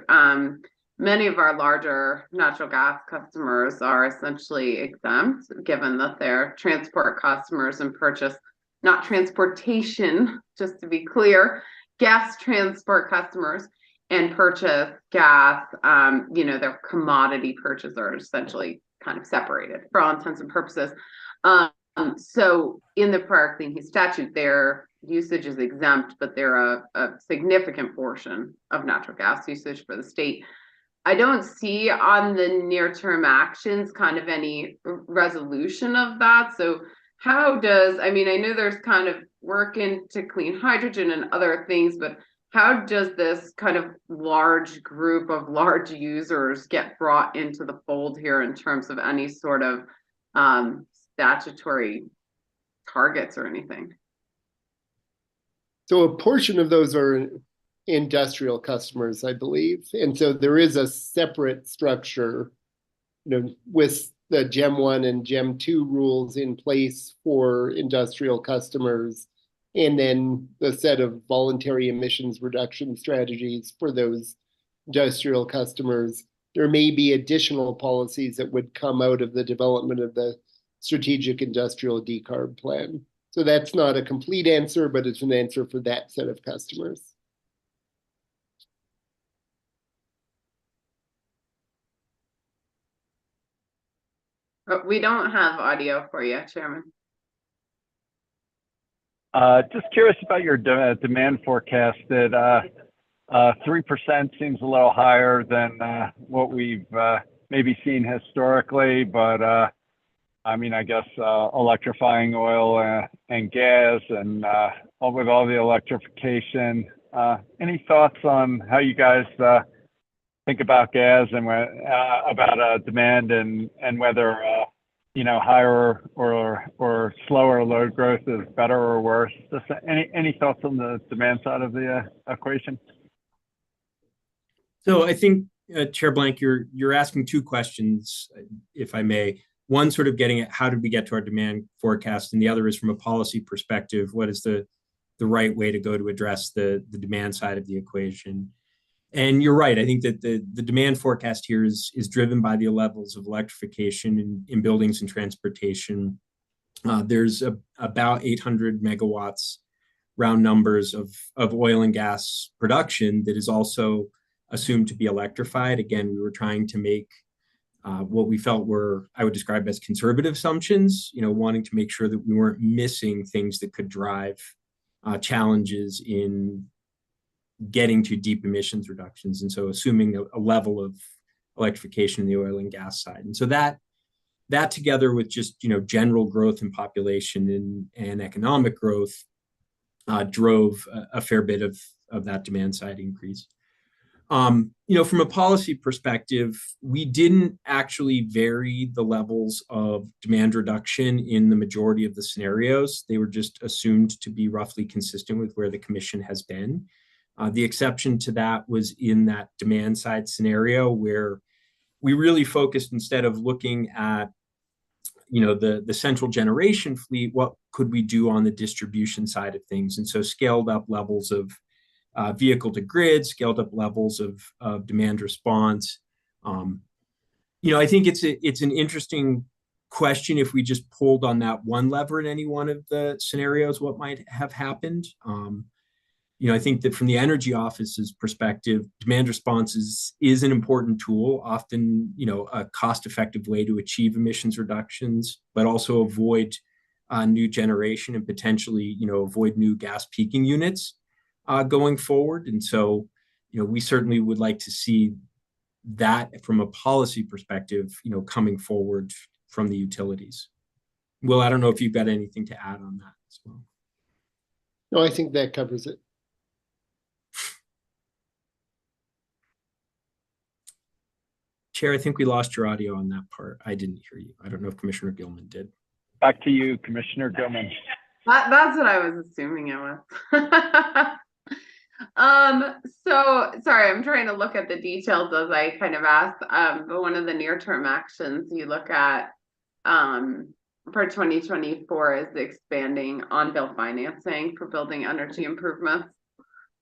many of our larger natural gas customers are essentially exempt, given that they're transport customers and purchase, not transportation, just to be clear, gas transport customers, and purchase gas. You know, their commodity purchases are essentially kind of separated for all intents and purposes. So in the prior clean heat statute, their usage is exempt, but they're a significant portion of natural gas usage for the state. I don't see on the near-term actions kind of any resolution of that. So how does, I mean, I know there's kind of work into clean hydrogen and other things, but how does this kind of large group of large users get brought into the fold here in terms of any sort of statutory targets or anything? So a portion of those are industrial customers, I believe. And so there is a separate structure, you know, with the GEM 1 and GEM 2 rules in place for industrial customers, and then the set of voluntary emissions reduction strategies for those industrial customers. There may be additional policies that would come out of the development of the strategic industrial decarb plan. So that's not a complete answer, but it's an answer for that set of customers. But we don't have audio for you, Chairman. Just curious about your demand forecast. That 3% seems a little higher than what we've maybe seen historically, but I mean, I guess electrifying oil and gas, and with all the electrification, any thoughts on how you guys think about gas and about demand and whether you know, higher or slower load growth is better or worse? Just any thoughts on the demand side of the equation? So I think, Chair Blank, you're asking two questions, if I may. One sort of getting at how did we get to our demand forecast, and the other is from a policy perspective, what is the right way to go to address the demand side of the equation? And you're right. I think that the demand forecast here is driven by the levels of electrification in buildings and transportation. There's about 800 megawatts, round numbers, of oil and gas production that is also assumed to be electrified. Again, we were trying to make what we felt were, I would describe as conservative assumptions, you know, wanting to make sure that we weren't missing things that could drive challenges in getting to deep emissions reductions. And so assuming a level of electrification in the oil and gas side. And so that that together with just, general growth in population and economic growth drove a fair bit of that demand side increase. From a policy perspective, we didn't actually vary the levels of demand reduction in the majority of the scenarios. They were just assumed to be roughly consistent with where the commission has been. The exception to that was in that demand side scenario where we really focused, instead of looking at the central generation fleet, what could we do on the distribution side of things? And so scaled up levels of vehicle to grid, scaled up levels of demand response. I think it's an interesting question if we just pulled on that one lever in any one of the scenarios, what might have happened. I think that from the Energy Office's perspective, demand response is an important tool, often, a cost-effective way to achieve emissions reductions, but also avoid new generation and potentially, avoid new gas peaking units going forward. And so, we certainly would like to see that from a policy perspective, coming forward from the utilities. Will, I don't know if you've got anything to add on that as well. No, I think that covers it. Chair, I think we lost your audio on that part. I didn't hear you. I don't know if Commissioner Gilman did. Back to you, Commissioner Gilman. That's what I was assuming it was. So sorry, I'm trying to look at the details as I kind of asked. But one of the near-term actions you look at for 2024 is expanding on-bill financing for building energy improvements.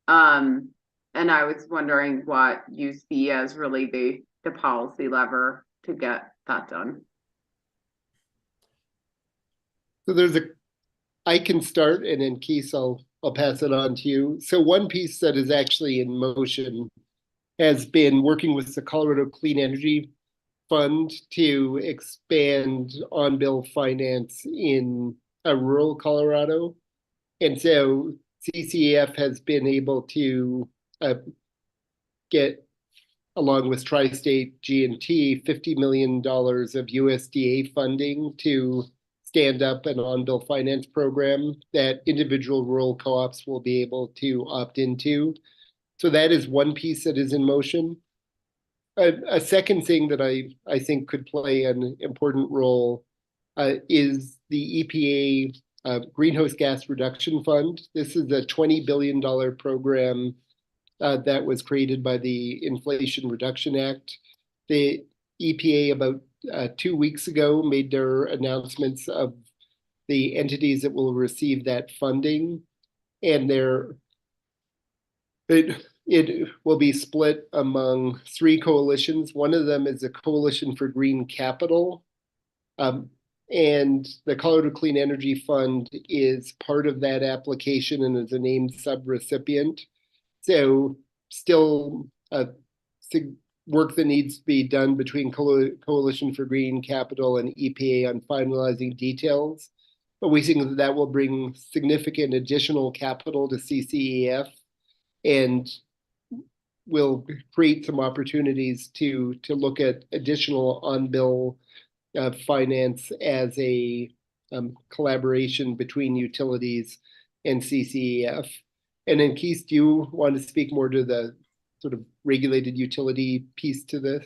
And I was wondering what you see as really the policy lever to get that done. So I can start, and then Keith, I'll pass it on to you. So one piece that is actually in motion has been working with the Colorado Clean Energy Fund to expand on-bill finance in rural Colorado. And so CCEF has been able to get, along with Tri-State G&T, $50 million of USDA funding to stand up an on-bill finance program that individual rural co-ops will be able to opt into. So that is one piece that is in motion. A second thing that I think could play an important role is the EPA Greenhouse Gas Reduction Fund. This is a $20 billion program that was created by the Inflation Reduction Act. The EPA about 2 weeks ago made their announcements of the entities that will receive that funding, and it will be split among 3 coalitions. One of them is a Coalition for Green Capital, and the Colorado Clean Energy Fund is part of that application and is a named subrecipient. So still work that needs to be done between Coalition for Green Capital and EPA on finalizing details. But we think that will bring significant additional capital to CCEF and will create some opportunities to look at additional on-bill finance as a collaboration between utilities and CCEF. And then Keith, do you want to speak more to the sort of regulated utility piece to this?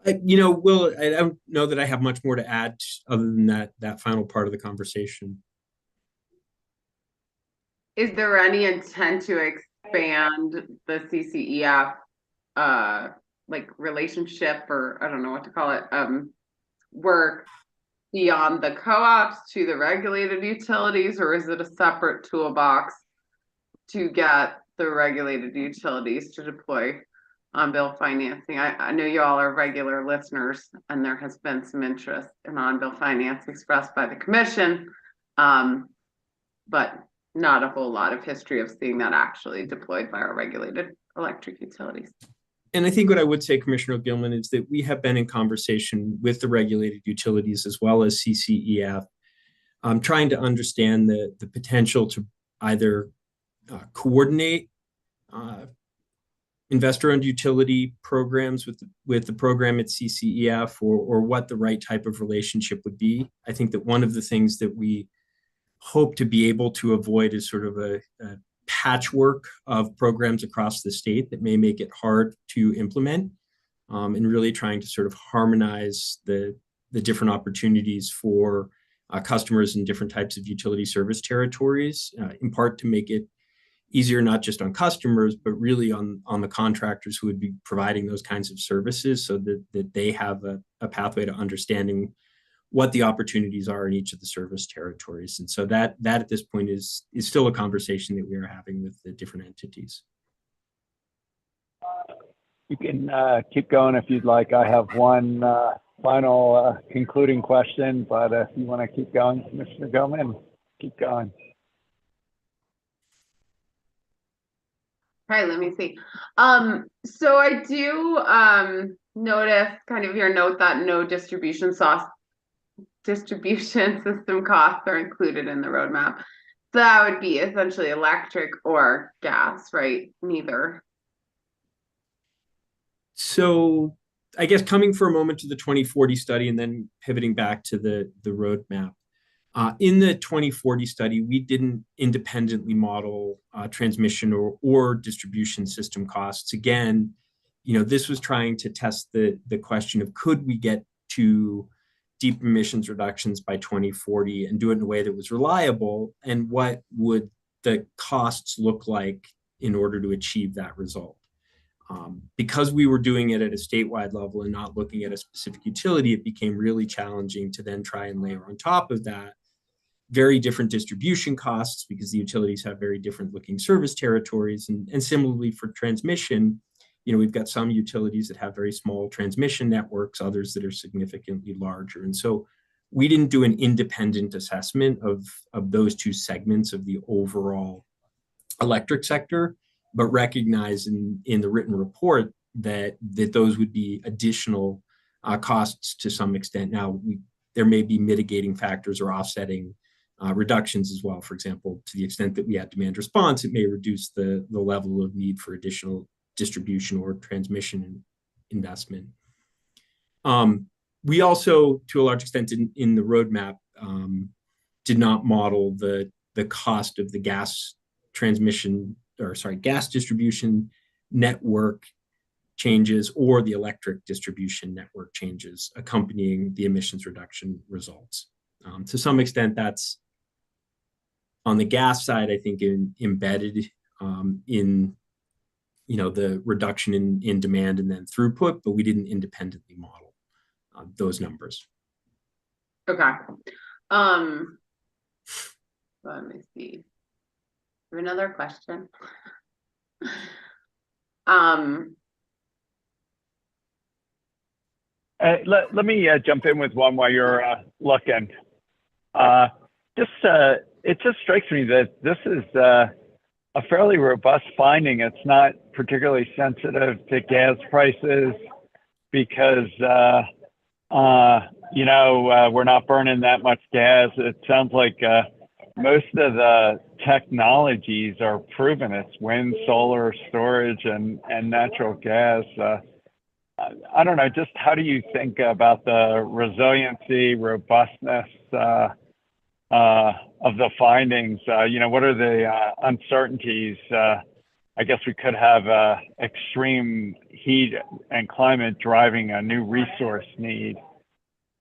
Will, I don't know that I have much more to add other than that final part of the conversation. Is there any intent to expand the CCEF relationship, or I don't know what to call it, work beyond the co-ops to the regulated utilities, or is it a separate toolbox to get the regulated utilities to deploy on-bill financing? I know you all are regular listeners, and there has been some interest in on-bill finance expressed by the commission, but not a whole lot of history of seeing that actually deployed by our regulated electric utilities. And I think what I would say, Commissioner Gilman, is that we have been in conversation with the regulated utilities as well as CCEF, trying to understand the potential to either coordinate investor-owned utility programs with the program at CCEF, or what the right type of relationship would be. I think that one of the things that we hope to be able to avoid is sort of a patchwork of programs across the state that may make it hard to implement, and really trying to sort of harmonize the different opportunities for customers in different types of utility service territories, in part to make it easier not just on customers, but really on the contractors who would be providing those kinds of services, so that they have a pathway to understanding what the opportunities are in each of the service territories. And so that at this point is still a conversation that we are having with the different entities. You can keep going if you'd like. I have one final concluding question, but if you want to keep going, Commissioner Gilman, keep going. All right, let me see. So I do notice kind of your note that no distribution system costs are included in the roadmap. So that would be essentially electric or gas, right? Neither. So I guess coming for a moment to the 2040 study and then pivoting back to the roadmap. In the 2040 study, we didn't independently model transmission or distribution system costs. Again, this was trying to test the question of, could we get to deep emissions reductions by 2040 and do it in a way that was reliable, and what would the costs look like in order to achieve that result? Because we were doing it at a statewide level and not looking at a specific utility, it became really challenging to then try and layer on top of that very different distribution costs, because the utilities have very different looking service territories. And similarly for transmission, we've got some utilities that have very small transmission networks, others that are significantly larger. And so we didn't do an independent assessment of those two segments of the overall electric sector, but recognize in the written report that those would be additional costs to some extent. Now, there may be mitigating factors or offsetting reductions as well. For example, to the extent that we had demand response, it may reduce the level of need for additional distribution or transmission investment. We also, to a large extent in the roadmap, did not model the cost of the gas distribution network changes or the electric distribution network changes accompanying the emissions reduction results. To some extent, that's on the gas side, I think, embedded in the reduction in demand and then throughput, but we didn't independently model those numbers. Okay. Let me see. Another question. Let me jump in with one while you're looking. It just strikes me that this is a fairly robust finding. It's not particularly sensitive to gas prices because we're not burning that much gas. It sounds like most of the technologies are proven. It's wind, solar, storage, and natural gas. I don't know, just how do you think about the resiliency, robustness of the findings? What are the uncertainties? I guess we could have extreme heat and climate driving a new resource need,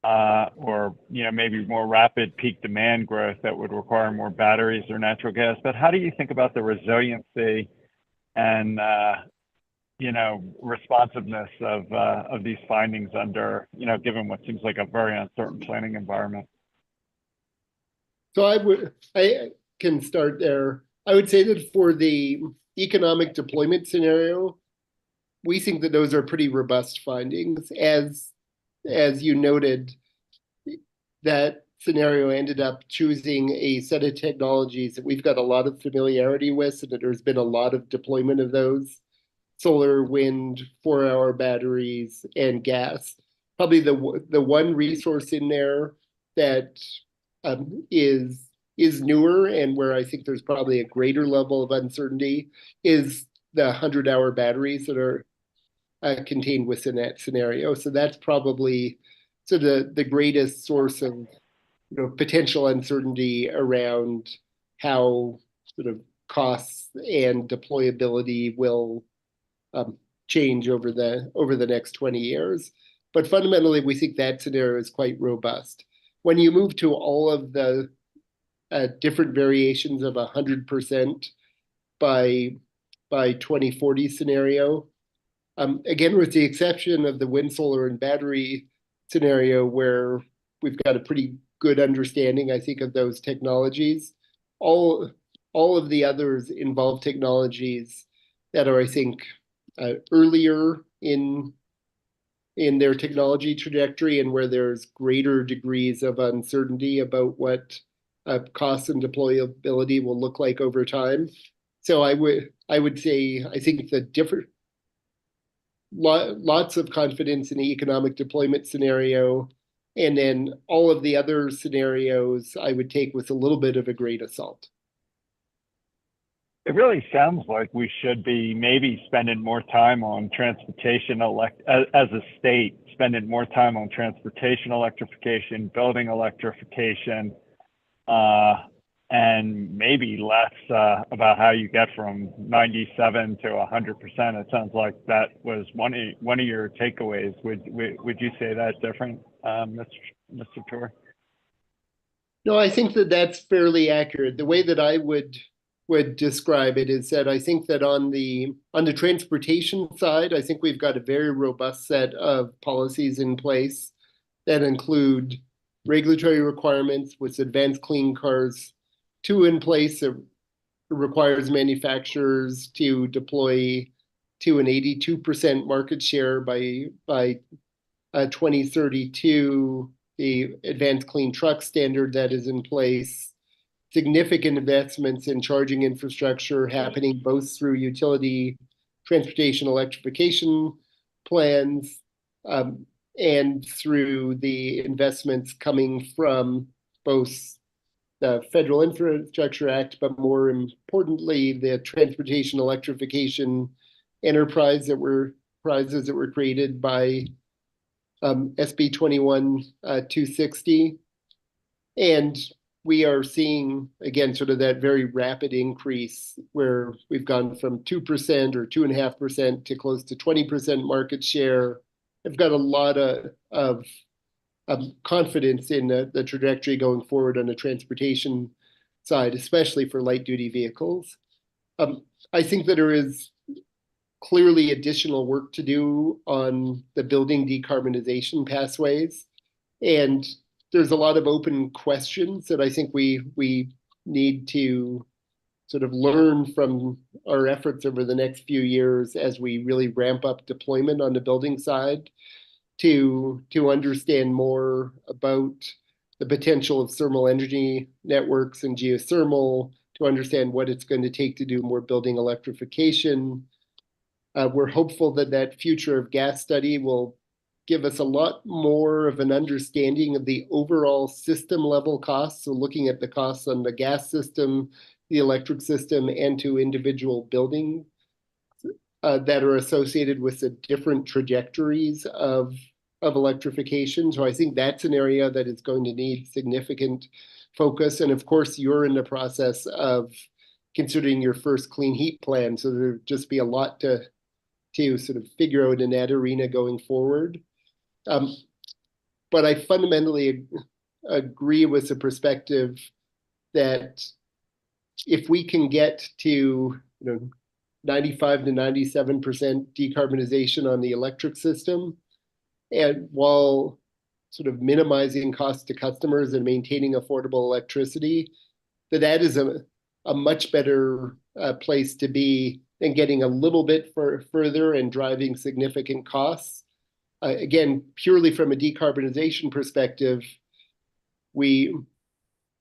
or maybe more rapid peak demand growth that would require more batteries or natural gas. But how do you think about the resiliency and responsiveness of these findings under, given what seems like a very uncertain planning environment? So I can start there. I would say that for the economic deployment scenario, we think that those are pretty robust findings. As you noted, that scenario ended up choosing a set of technologies that we've got a lot of familiarity with, and that there's been a lot of deployment of those: solar, wind, 4-hour batteries, and gas. Probably the one resource in there that is newer and where I think there's probably a greater level of uncertainty is the 100-hour batteries that are contained within that scenario. So that's probably the greatest source of potential uncertainty around how sort of costs and deployability will change over the next 20 years. But fundamentally, we think that scenario is quite robust. When you move to all of the different variations of 100% by 2040 scenario, again, with the exception of the wind, solar, and battery scenario, where we've got a pretty good understanding, I think, of those technologies, all of the others involve technologies that are, I think, earlier in their technology trajectory, and where there's greater degrees of uncertainty about what costs and deployability will look like over time. So I would say I think the different lots of confidence in the economic deployment scenario, and then all of the other scenarios I would take with a little bit of a grain of salt. It really sounds like we should be maybe spending more time on transportation, as a state, spending more time on transportation electrification, building electrification, and maybe less about how you get from 97 to 100%. It sounds like that was one of your takeaways. Would you say that's different, Mr. Tour? No, I think that's fairly accurate. The way that I would describe it is that I think that on the transportation side, I think we've got a very robust set of policies in place that include regulatory requirements with Advanced Clean Cars 2 in place. It requires manufacturers to deploy to an 82% market share by 2032. The Advanced Clean Truck standard that is in place. Significant investments in charging infrastructure happening both through utility transportation electrification plans, and through the investments coming from both the Federal Infrastructure Act, but more importantly, the transportation electrification enterprise prizes that were created by SB 21-260. And we are seeing, again, sort of that very rapid increase where we've gone from 2% or 2.5% to close to 20% market share. I've got a lot of confidence in the trajectory going forward on the transportation side, especially for light duty vehicles. I think that there is clearly additional work to do on the building decarbonization pathways. And there's a lot of open questions that I think we need to sort of learn from our efforts over the next few years as we really ramp up deployment on the building side to understand more about the potential of thermal energy networks and geothermal, to understand what it's going to take to do more building electrification. We're hopeful that future of gas study will give us a lot more of an understanding of the overall system level costs. So looking at the costs on the gas system, the electric system, and to individual buildings that are associated with the different trajectories of electrification. So I think that's an area that is going to need significant focus. And of course, you're in the process of considering your first clean heat plan. So there'll just be a lot to sort of figure out in that arena going forward. But I fundamentally agree with the perspective that if we can get to 95 to 97% decarbonization on the electric system, and while sort of minimizing costs to customers and maintaining affordable electricity, that is a much better place to be than getting a little bit further and driving significant costs. Again, purely from a decarbonization perspective, we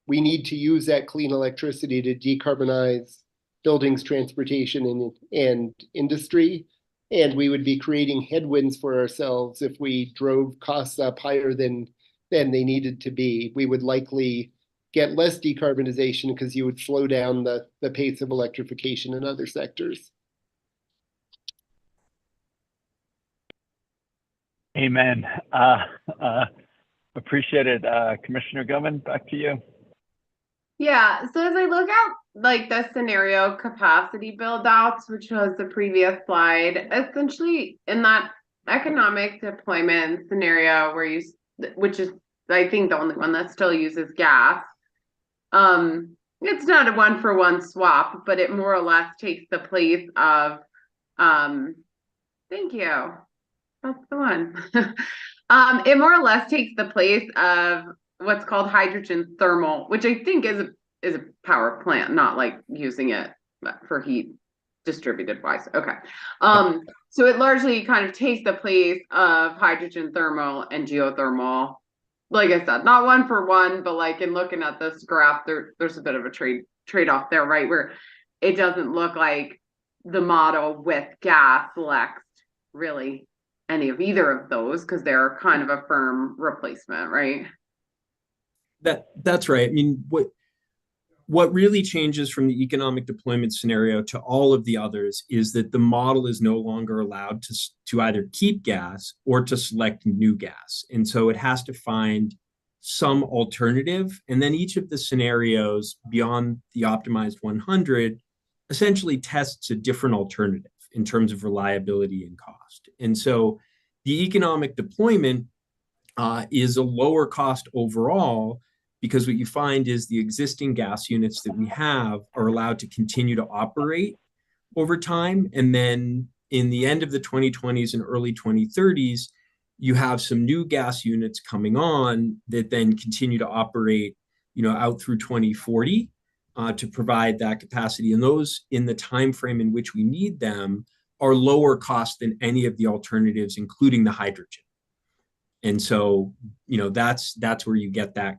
need to use that clean electricity to decarbonize buildings, transportation, and industry. And we would be creating headwinds for ourselves if we drove costs up higher than they needed to be. We would likely get less decarbonization because you would slow down the pace of electrification in other sectors. Amen. Appreciate it. Commissioner Gilman, back to you. Yeah, so as I look at like the scenario capacity build outs, which was the previous slide, essentially in that economic deployment scenario which is I think the only one that still uses gas, it's not a one for one swap, but it more or less takes the place of, thank you, that's the one. It more or less takes the place of what's called hydrogen thermal, which I think is a power plant, not like using it for heat distributed wise. Okay. So it largely kind of takes the place of hydrogen thermal and geothermal. Like I said, not one for one, but like in looking at this graph, there's a bit of a trade-off there, right? Where it doesn't look like the model with gas selects really any of either of those because they're kind of a firm replacement, right? That's right. I mean, what really changes from the economic deployment scenario to all of the others is that the model is no longer allowed to either keep gas or to select new gas. And so it has to find some alternative. And then each of the scenarios beyond the optimized 100 essentially tests a different alternative in terms of reliability and cost. And so the economic deployment is a lower cost overall, because what you find is the existing gas units that we have are allowed to continue to operate over time. And then in the end of the 2020s and early 2030s, you have some new gas units coming on that then continue to operate, out through 2040 to provide that capacity. And those, in the time frame in which we need them, are lower cost than any of the alternatives, including the hydrogen. And so, that's where you get that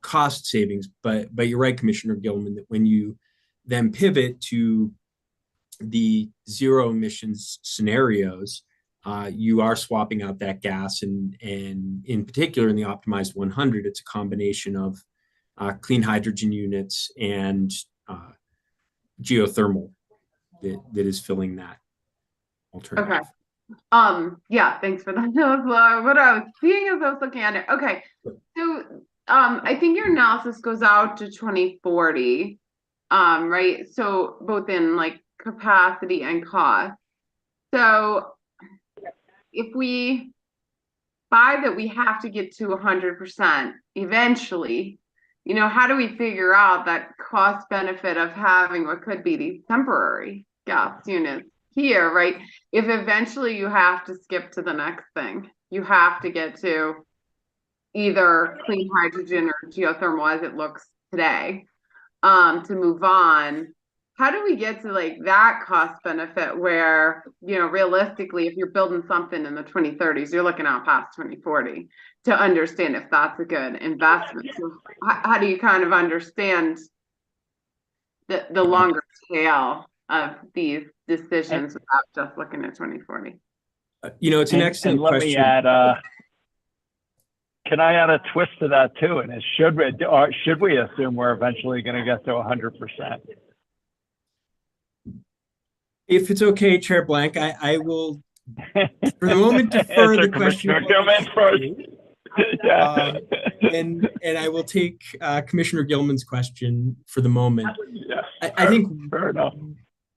cost savings. But you're right, Commissioner Gilman, that when you then pivot to the zero emissions scenarios, you are swapping out that gas, and in particular in the optimized 100, it's a combination of clean hydrogen units and geothermal that is filling that alternative. Okay. Yeah, thanks for that. That was what I was seeing as I was looking at it. Okay. So I think your analysis goes out to 2040. Right? So both in like capacity and cost. So if we buy that we have to get to 100% eventually, how do we figure out that cost benefit of having what could be these temporary gas units here, right? If eventually you have to skip to the next thing, you have to get to either clean hydrogen or geothermal as it looks today, to move on. How do we get to like that cost benefit where, realistically, if you're building something in the 2030s, you're looking out past 2040 to understand if that's a good investment? So how do you kind of understand the longer tail of these decisions without just looking at 2040? It's an excellent let question. Me add, can I add a twist to that too? And should we assume we're eventually going to get to 100%? If it's okay, Chair Blank, I will, for the moment, defer the question. Yeah. And I will take Commissioner Gilman's question for the moment. Yeah, I think fair enough.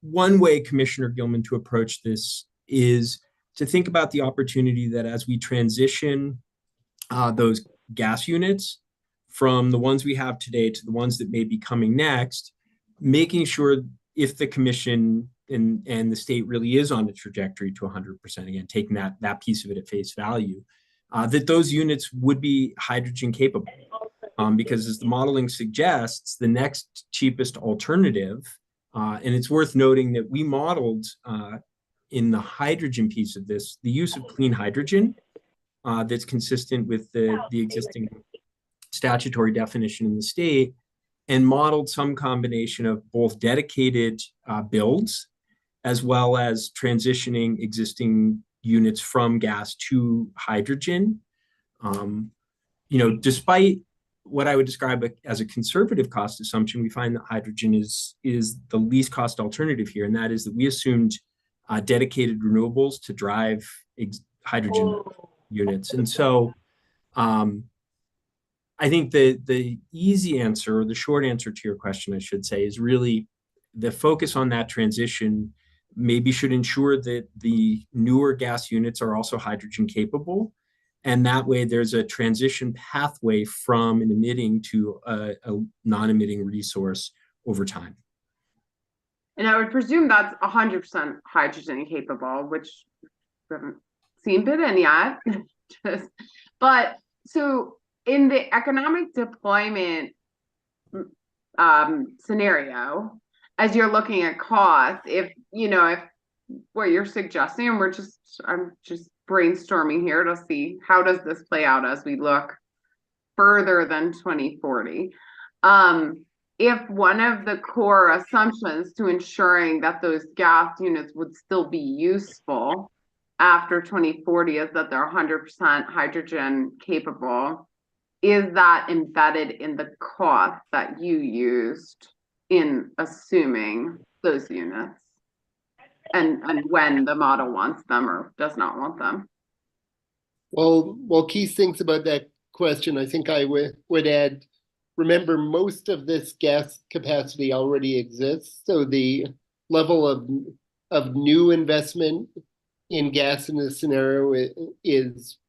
One way, Commissioner Gilman, to approach this is to think about the opportunity that as we transition those gas units from the ones we have today to the ones that may be coming next, making sure if the commission and the state really is on a trajectory to 100%, again, taking that piece of it at face value, that those units would be hydrogen capable. Because as the modeling suggests, the next cheapest alternative, and it's worth noting that we modeled in the hydrogen piece of this, the use of clean hydrogen that's consistent with the existing statutory definition in the state, and modeled some combination of both dedicated builds as well as transitioning existing units from gas to hydrogen. Despite what I would describe as a conservative cost assumption, we find that hydrogen is the least cost alternative here, and that is that we assumed dedicated renewables to drive hydrogen units. And so I think the easy answer, or the short answer to your question, I should say, is really the focus on that transition maybe should ensure that the newer gas units are also hydrogen capable. And that way there's a transition pathway from an emitting to a non-emitting resource over time. And I would presume that's 100% hydrogen capable, which we haven't seen it in yet. But so in the economic deployment scenario, as you're looking at cost, if what you're suggesting, and I'm just brainstorming here to see how does this play out as we look further than 2040. If one of the core assumptions to ensuring that those gas units would still be useful after 2040 is that they're 100% hydrogen capable, is that embedded in the cost that you used in assuming those units? And when the model wants them or does not want them? Well, while Keith thinks about that question, I think I would add, remember, most of this gas capacity already exists. So the level of new investment in gas in this scenario is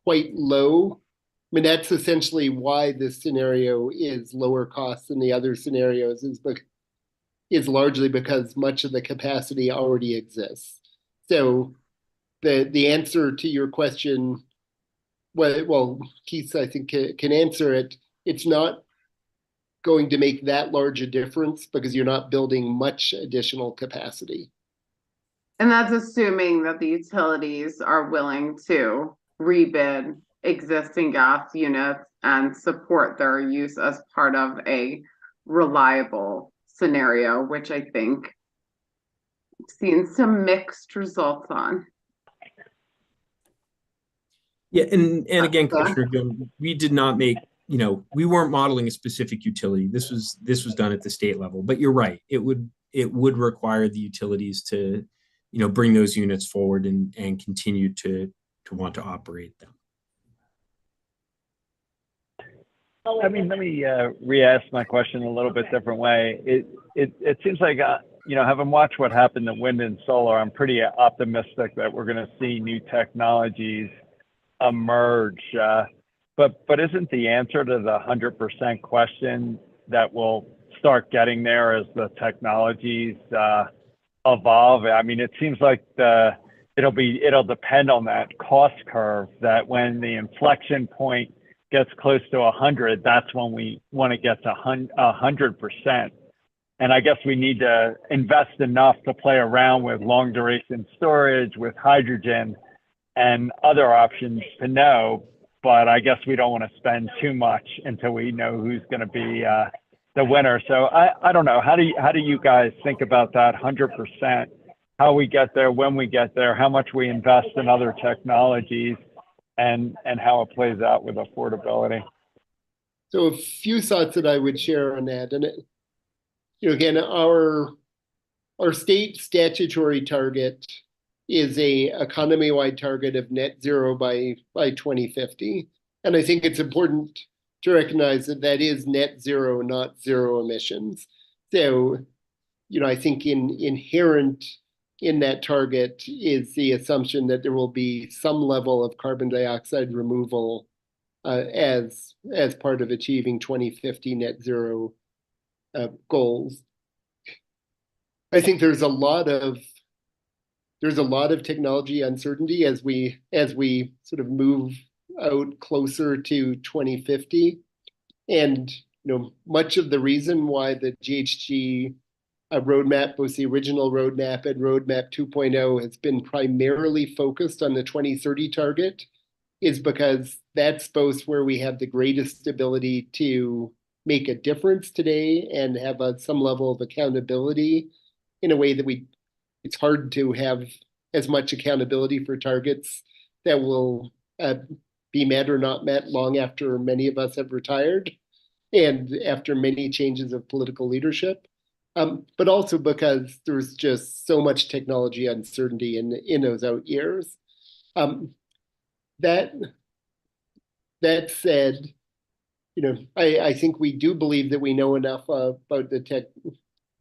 quite low. I mean, that's essentially why this scenario is lower cost than the other scenarios, is largely because much of the capacity already exists. So the answer to your question, well, Keith, I think, can answer it. It's not going to make that large a difference because you're not building much additional capacity. And that's assuming that the utilities are willing to rebid existing gas units and support their use as part of a reliable scenario, which I think I've seen some mixed results on. Yeah, and again, Commissioner Gill, we did not make, we weren't modeling a specific utility. This was done at the state level. But you're right, it would require the utilities to, bring those units forward and continue to want to operate them. I mean, let me re-ask my question a little bit different way. It seems like, having watched what happened to wind and solar, I'm pretty optimistic that we're going to see new technologies emerge. But isn't the answer to the 100% question that we'll start getting there as the technologies evolve? I mean, it seems like it'll depend on that cost curve, that when the inflection point gets close to 100, that's when we want to get to 100%. And I guess we need to invest enough to play around with long duration storage, with hydrogen and other options to know. But I guess we don't want to spend too much until we know who's going to be the winner. So I don't know. How do you guys think about that 100%? How we get there, when we get there, how much we invest in other technologies, and how it plays out with affordability? So a few thoughts that I would share on that. And again, our state statutory target is a economy-wide target of net zero by 2050. And I think it's important to recognize that that is net zero, not zero emissions. So, I think inherent in that target is the assumption that there will be some level of carbon dioxide removal as part of achieving 2050 net zero goals. I think there's a lot of technology uncertainty as we sort of move out closer to 2050, and much of the reason why the GHG roadmap, both the original roadmap and roadmap 2.0, has been primarily focused on the 2030 target, is because that's both where we have the greatest ability to make a difference today and have some level of accountability in a way that it's hard to have as much accountability for targets that will be met or not met long after many of us have retired and after many changes of political leadership. But also because there's just so much technology uncertainty in those out years. that that said, I think we do believe that we know enough about the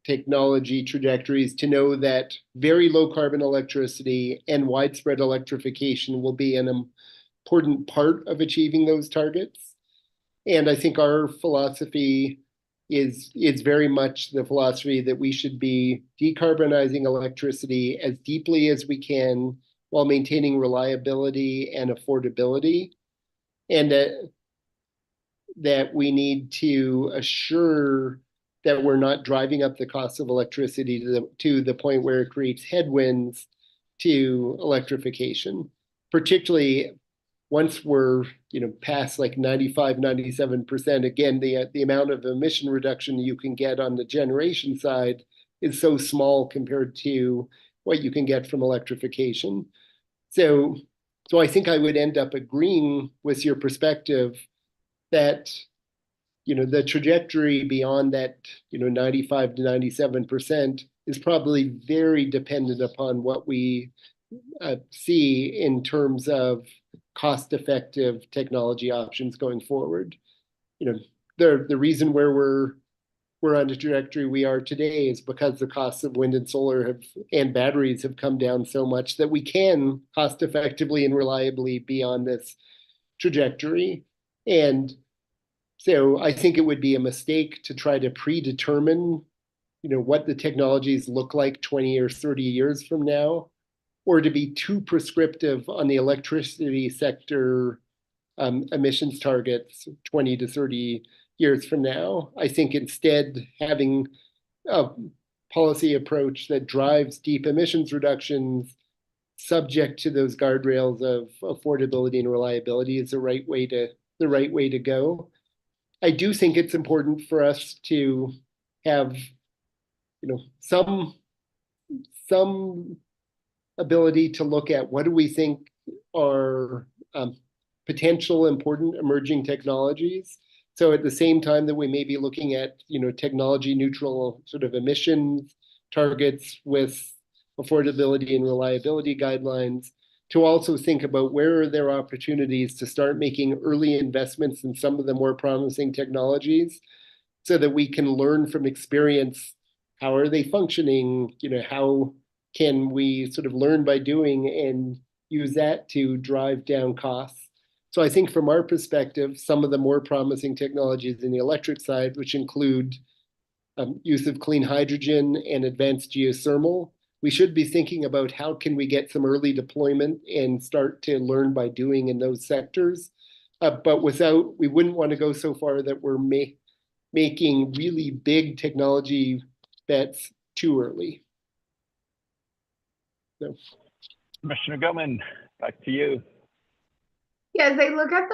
technology trajectories to know that very low carbon electricity and widespread electrification will be an important part of achieving those targets. And I think our philosophy is very much the philosophy that we should be decarbonizing electricity as deeply as we can while maintaining reliability and affordability. And that we need to assure that we're not driving up the cost of electricity to the point where it creates headwinds to electrification, particularly once we're past like 95, 97%. Again, the amount of emission reduction you can get on the generation side is so small compared to what you can get from electrification. So I think I would end up agreeing with your perspective that the trajectory beyond that 95 to 97% is probably very dependent upon what we see in terms of cost-effective technology options going forward. The reason where we're on the trajectory we are today is because the costs of wind and solar and batteries have come down so much that we can cost effectively and reliably be on this trajectory. And so I think it would be a mistake to try to predetermine, what the technologies look like 20 or 30 years from now, or to be too prescriptive on the electricity sector emissions targets 20 to 30 years from now. I think instead having a policy approach that drives deep emissions reductions subject to those guardrails of affordability and reliability is the right way to go. I do think it's important for us to have, some ability to look at what do we think are potential important emerging technologies. So at the same time that we may be looking at, technology neutral sort of emissions targets with affordability and reliability guidelines, to also think about where are there opportunities to start making early investments in some of the more promising technologies so that we can learn from experience. How are they functioning? How can we sort of learn by doing and use that to drive down costs? So I think from our perspective, some of the more promising technologies in the electric side, which include use of clean hydrogen and advanced geothermal, we should be thinking about how can we get some early deployment and start to learn by doing in those sectors. But we wouldn't want to go so far that we're making really big technology bets too early. So. Commissioner Gilman, back to you. Yeah, as I look at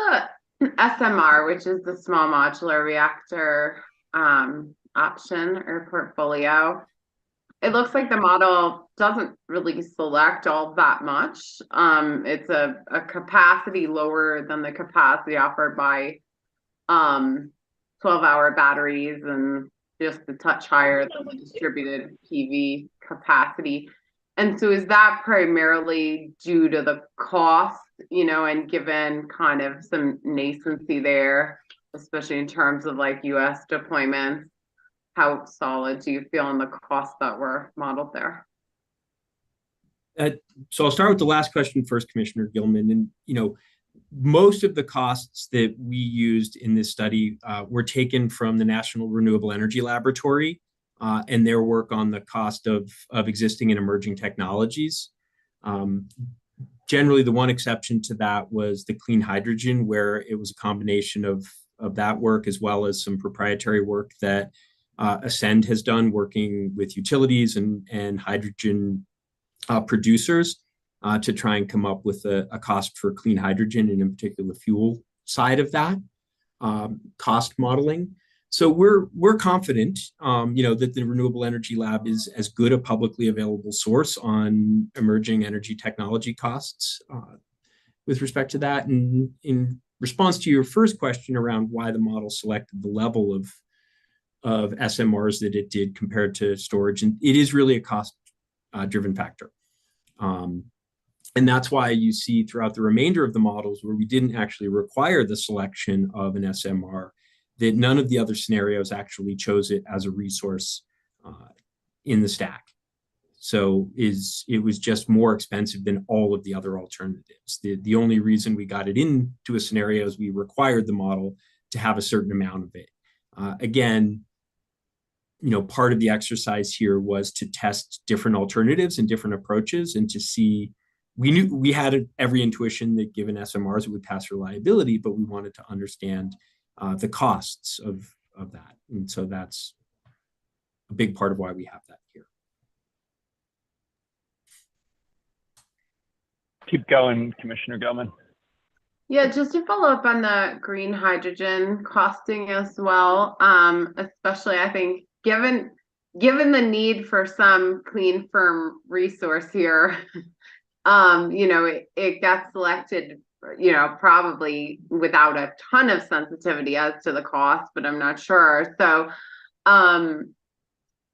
the SMR, which is the small modular reactor option or portfolio, it looks like the model doesn't really select all that much. It's a capacity lower than the capacity offered by 12-hour batteries and just a touch higher than the distributed PV capacity. And so is that primarily due to the cost, and given kind of some nascency there, especially in terms of like US deployments? How solid do you feel on the costs that were modeled there? So I'll start with the last question first, Commissioner Gilman. And, most of the costs that we used in this study were taken from the National Renewable Energy Laboratory and their work on the cost of existing and emerging technologies. Generally, the one exception to that was the clean hydrogen, where it was a combination of that work as well as some proprietary work that Ascend has done working with utilities and hydrogen producers to try and come up with a cost for clean hydrogen and in particular the fuel side of that cost modeling. So we're confident, that the Renewable Energy Lab is as good a publicly available source on emerging energy technology costs with respect to that. And in response to your first question around why the model selected the level of SMRs that it did compared to storage, and it is really a cost driven factor. And that's why you see throughout the remainder of the models where we didn't actually require the selection of an SMR, that none of the other scenarios actually chose it as a resource in the stack. So it was just more expensive than all of the other alternatives. The only reason we got it into a scenario is we required the model to have a certain amount of it. Again, part of the exercise here was to test different alternatives and different approaches, and to see, we had every intuition that given SMRs it would pass reliability, but we wanted to understand the costs of that. And so that's a big part of why we have that here. Keep going, Commissioner Gilman. Yeah, just to follow up on the green hydrogen costing as well, especially I think given the need for some clean, firm resource here, it got selected, probably without a ton of sensitivity as to the cost, but I'm not sure. So,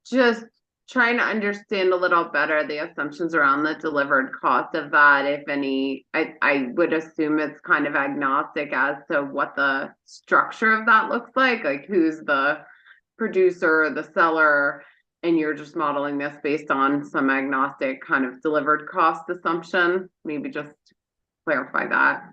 just trying to understand a little better the assumptions around the delivered cost of that, if any. I would assume it's kind of agnostic as to what the structure of that looks like who's the producer or the seller, and you're just modeling this based on some agnostic kind of delivered cost assumption. Maybe just clarify that.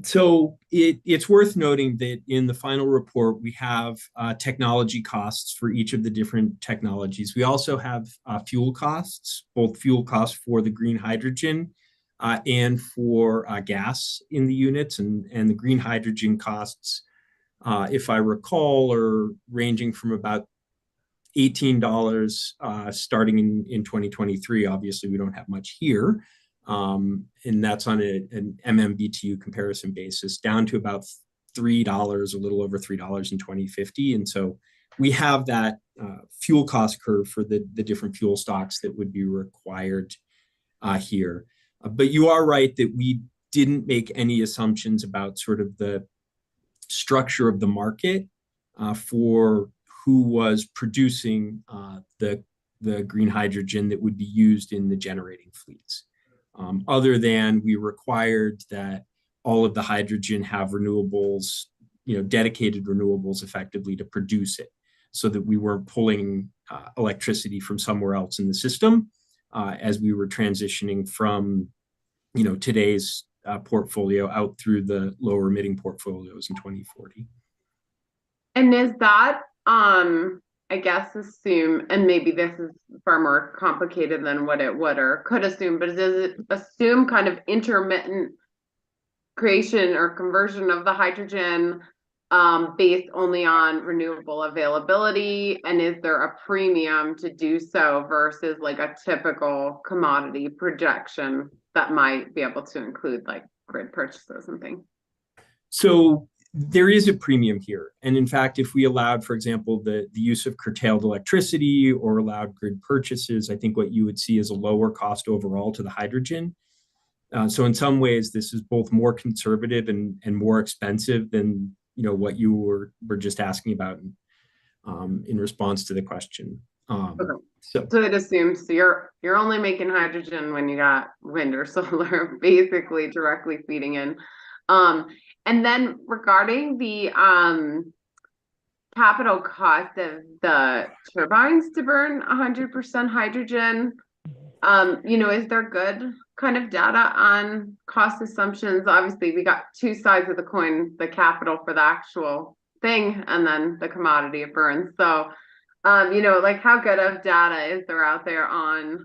So it's worth noting that in the final report, we have technology costs for each of the different technologies. We also have fuel costs, both fuel costs for the green hydrogen and for gas in the units. And the green hydrogen costs, if I recall, are ranging from about $18 starting in 2023. Obviously, we don't have much here. And that's on an MMBTU comparison basis, down to about $3, a little over $3 in 2050. And so we have that fuel cost curve for the different fuel stocks that would be required here. But you are right that we didn't make any assumptions about sort of the structure of the market for who was producing the green hydrogen that would be used in the generating fleets. Other than we required that all of the hydrogen have renewables, dedicated renewables effectively to produce it, so that we weren't pulling electricity from somewhere else in the system as we were transitioning from, today's portfolio out through the lower emitting portfolios in 2040. And is that, I guess, assume, and maybe this is far more complicated than what it would or could assume, but does it assume kind of intermittent creation or conversion of the hydrogen based only on renewable availability? And is there a premium to do so versus like a typical commodity projection that might be able to include like grid purchases and things? So there is a premium here. And in fact, if we allowed, for example, the use of curtailed electricity or allowed grid purchases, I think what you would see is a lower cost overall to the hydrogen. So in some ways, this is both more conservative and more expensive than what you were just asking about in response to the question. Okay. So it assumes you're only making hydrogen when you got wind or solar basically directly feeding in. And then regarding the capital cost of the turbines to burn 100% hydrogen, is there good kind of data on cost assumptions? Obviously, we got two sides of the coin, the capital for the actual thing and then the commodity it burns. So, like how good of data is there out there on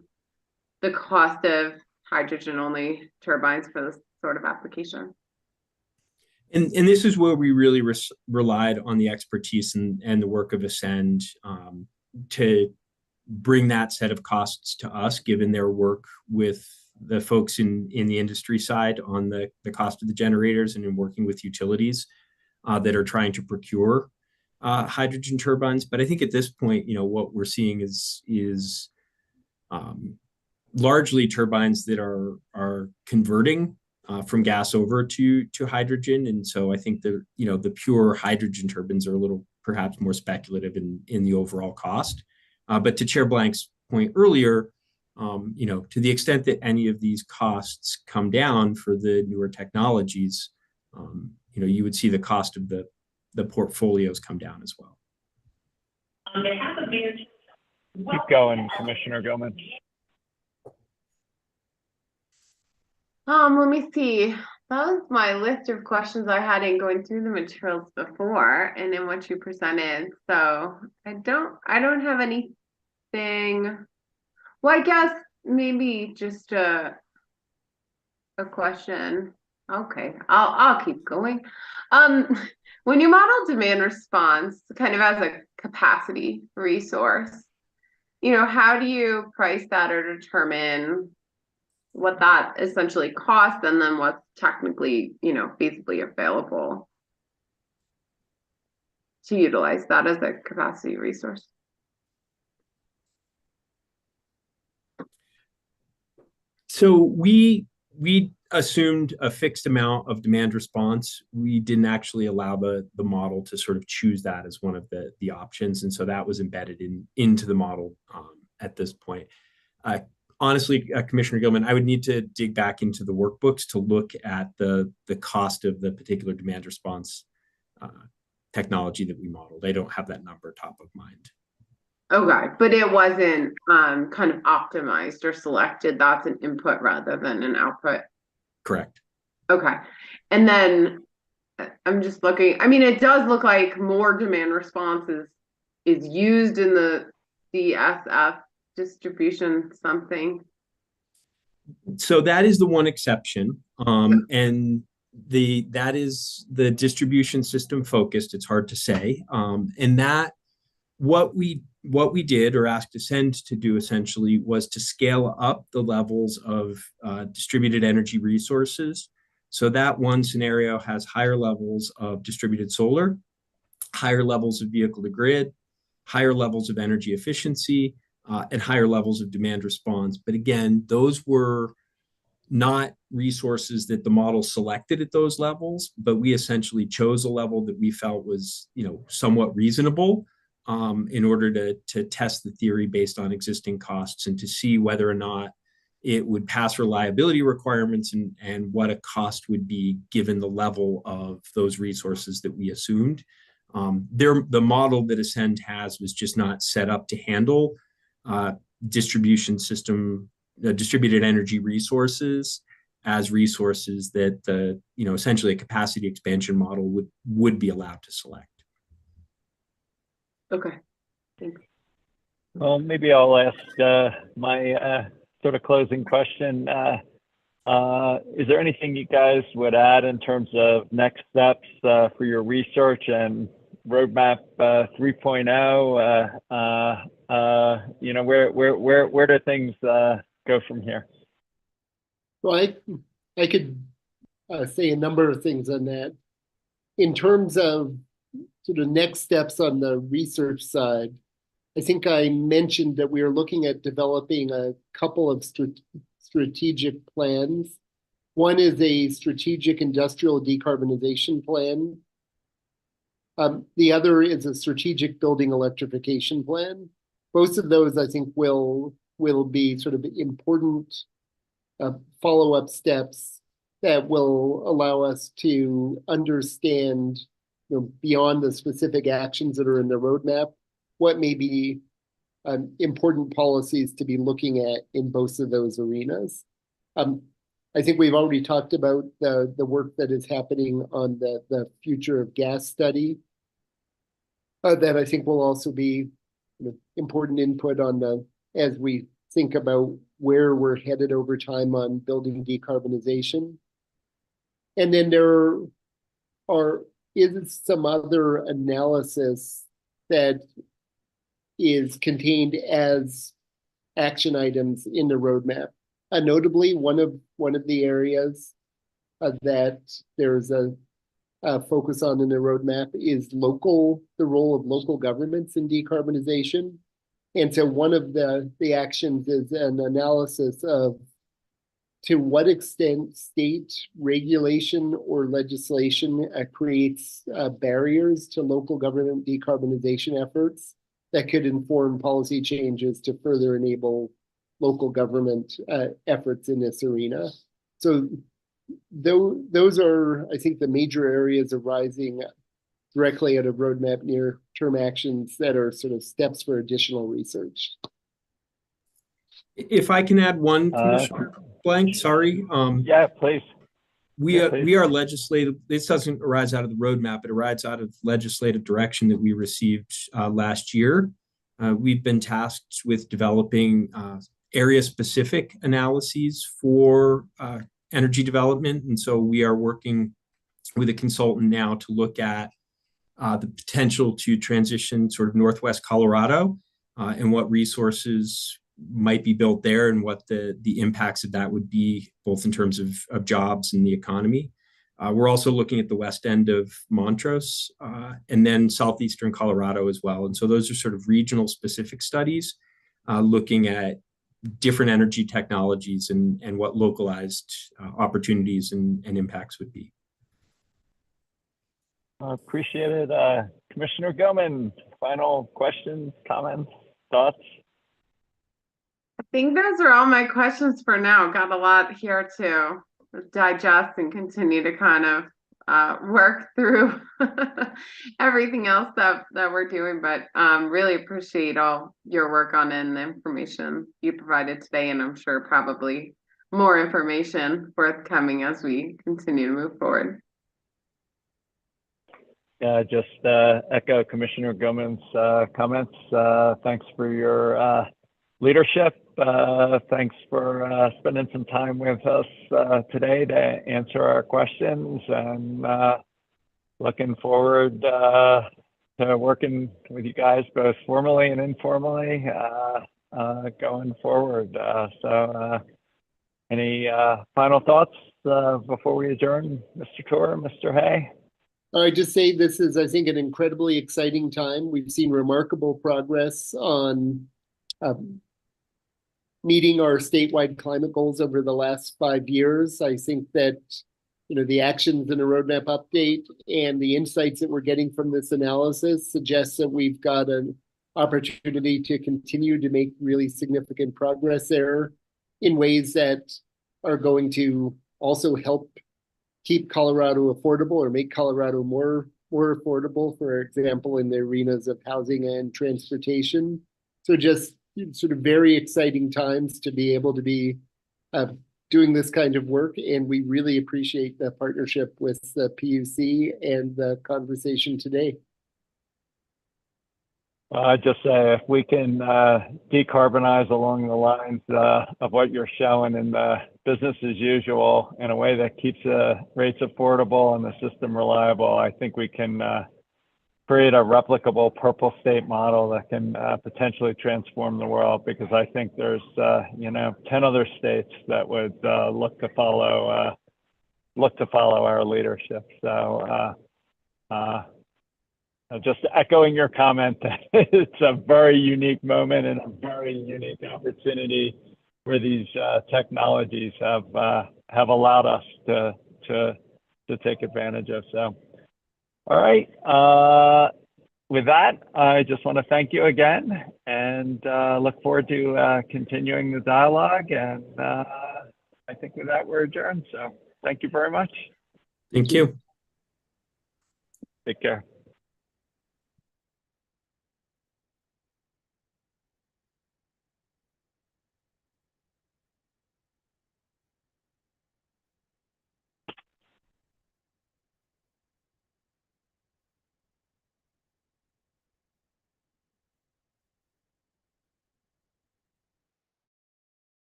the cost of hydrogen-only turbines for this sort of application? And this is where we really relied on the expertise and the work of Ascend to bring that set of costs to us, given their work with the folks in the industry side on the cost of the generators and in working with utilities that are trying to procure hydrogen turbines. But I think at this point, what we're seeing is largely turbines that are converting from gas over to hydrogen. And so I think the pure hydrogen turbines are a little perhaps more speculative in the overall cost. But to Chair Blank's point earlier, To the extent that any of these costs come down for the newer technologies, you would see the cost of the portfolios come down as well. Keep going, Commissioner Gilman. Let me see. That was my list of questions I had in going through the materials before and in what you presented. So I don't have anything. Well, I guess maybe just a question. Okay, I'll keep going. When you model demand response kind of as a capacity resource, how do you price that or determine what that essentially costs and then what's technically, feasibly available to utilize that as a capacity resource? So we assumed a fixed amount of demand response. We didn't actually allow the model to sort of choose that as one of the options, and so that was embedded into the model at this point. Honestly, Commissioner Gilman, I would need to dig back into the workbooks to look at the cost of the particular demand response technology that we modeled. I don't have that number top of mind. Okay, but it wasn't kind of optimized or selected. That's an input rather than an output. Correct. Okay, and then I'm just looking. I mean, it does look like more demand response is used in the DSF distribution something. So that is the one exception, and that is the distribution system focused. It's hard to say, and that what we did or asked Ascend to do essentially was to scale up the levels of distributed energy resources. So that one scenario has higher levels of distributed solar, higher levels of vehicle to grid, higher levels of energy efficiency, and higher levels of demand response. But again, those were not resources that the model selected at those levels, but we essentially chose a level that we felt was, somewhat reasonable in order to test the theory based on existing costs and to see whether or not it would pass reliability requirements and what a cost would be given the level of those resources that we assumed. The model that Ascend has was just not set up to handle distribution system, distributed energy resources as resources that essentially a capacity expansion model would be allowed to select. Okay, thanks. Well, maybe I'll ask my sort of closing question. Is there anything you guys would add in terms of next steps for your research and roadmap 3.0? Where do things go from here? Well, I could say a number of things on that. In terms of sort of next steps on the research side, I think I mentioned that we are looking at developing a couple of strategic plans. One is a strategic industrial decarbonization plan. The other is a strategic building electrification plan. Both of those, I think, will be sort of important follow-up steps that will allow us to understand, beyond the specific actions that are in the roadmap, what may be important policies to be looking at in both of those arenas. I think we've already talked about the work that is happening on the future of gas study. That I think will also be important input on as we think about where we're headed over time on building decarbonization. And then there is some other analysis that is contained as action items in the roadmap. Notably, one of the areas that there's a focus on in the roadmap is the role of local governments in decarbonization. And so one of the actions is an analysis of to what extent state regulation or legislation creates barriers to local government decarbonization efforts that could inform policy changes to further enable local government efforts in this arena. So those are, I think, the major areas arising directly out of roadmap near-term actions that are sort of steps for additional research. If I can add one, Commissioner Blank, sorry. Yeah, please. We are legislative. This doesn't arise out of the roadmap. It arises out of legislative direction that we received last year. We've been tasked with developing area-specific analyses for energy development, and so we are working with a consultant now to look at the potential to transition sort of Northwest Colorado and what resources might be built there and what the impacts of that would be, both in terms of jobs and the economy. We're also looking at the west end of Montrose and then southeastern Colorado as well. And so those are sort of regional specific studies looking at different energy technologies and what localized opportunities and impacts would be. Appreciate it. Commissioner Gilman, final questions, comments, thoughts? I think those are all my questions for now. Got a lot here to digest and continue to kind of work through everything else that we're doing, but really appreciate all your work on it and the information you provided today, and I'm sure probably more information forthcoming as we continue to move forward. Just echo Commissioner Gilman's comments. Thanks for your leadership. Thanks for spending some time with us today to answer our questions, and looking forward to working with you guys both formally and informally going forward. So any final thoughts before we adjourn, Mr. Tour, Mr. Hay? I just say this is, I think, an incredibly exciting time. We've seen remarkable progress on meeting our statewide climate goals over the last 5 years. I think that, the actions in a roadmap update and the insights that we're getting from this analysis suggests that we've got an opportunity to continue to make really significant progress there in ways that are going to also help keep Colorado affordable or make Colorado more affordable, for example, in the arenas of housing and transportation. So just sort of very exciting times to be able to be doing this kind of work. And we really appreciate the partnership with the PUC and the conversation today. I just say if we can decarbonize along the lines of what you're showing in the business as usual in a way that keeps the rates affordable and the system reliable, I think we can create a replicable purple state model that can potentially transform the world, because I think there's 10 other states that would look to follow our leadership. So just echoing your comment, it's a very unique moment and a very unique opportunity where these technologies have allowed us to take advantage of. So, all right. With that, I just want to thank you again, and look forward to continuing the dialogue. And I think with that, we're adjourned. So thank you very much. Thank you. Take care.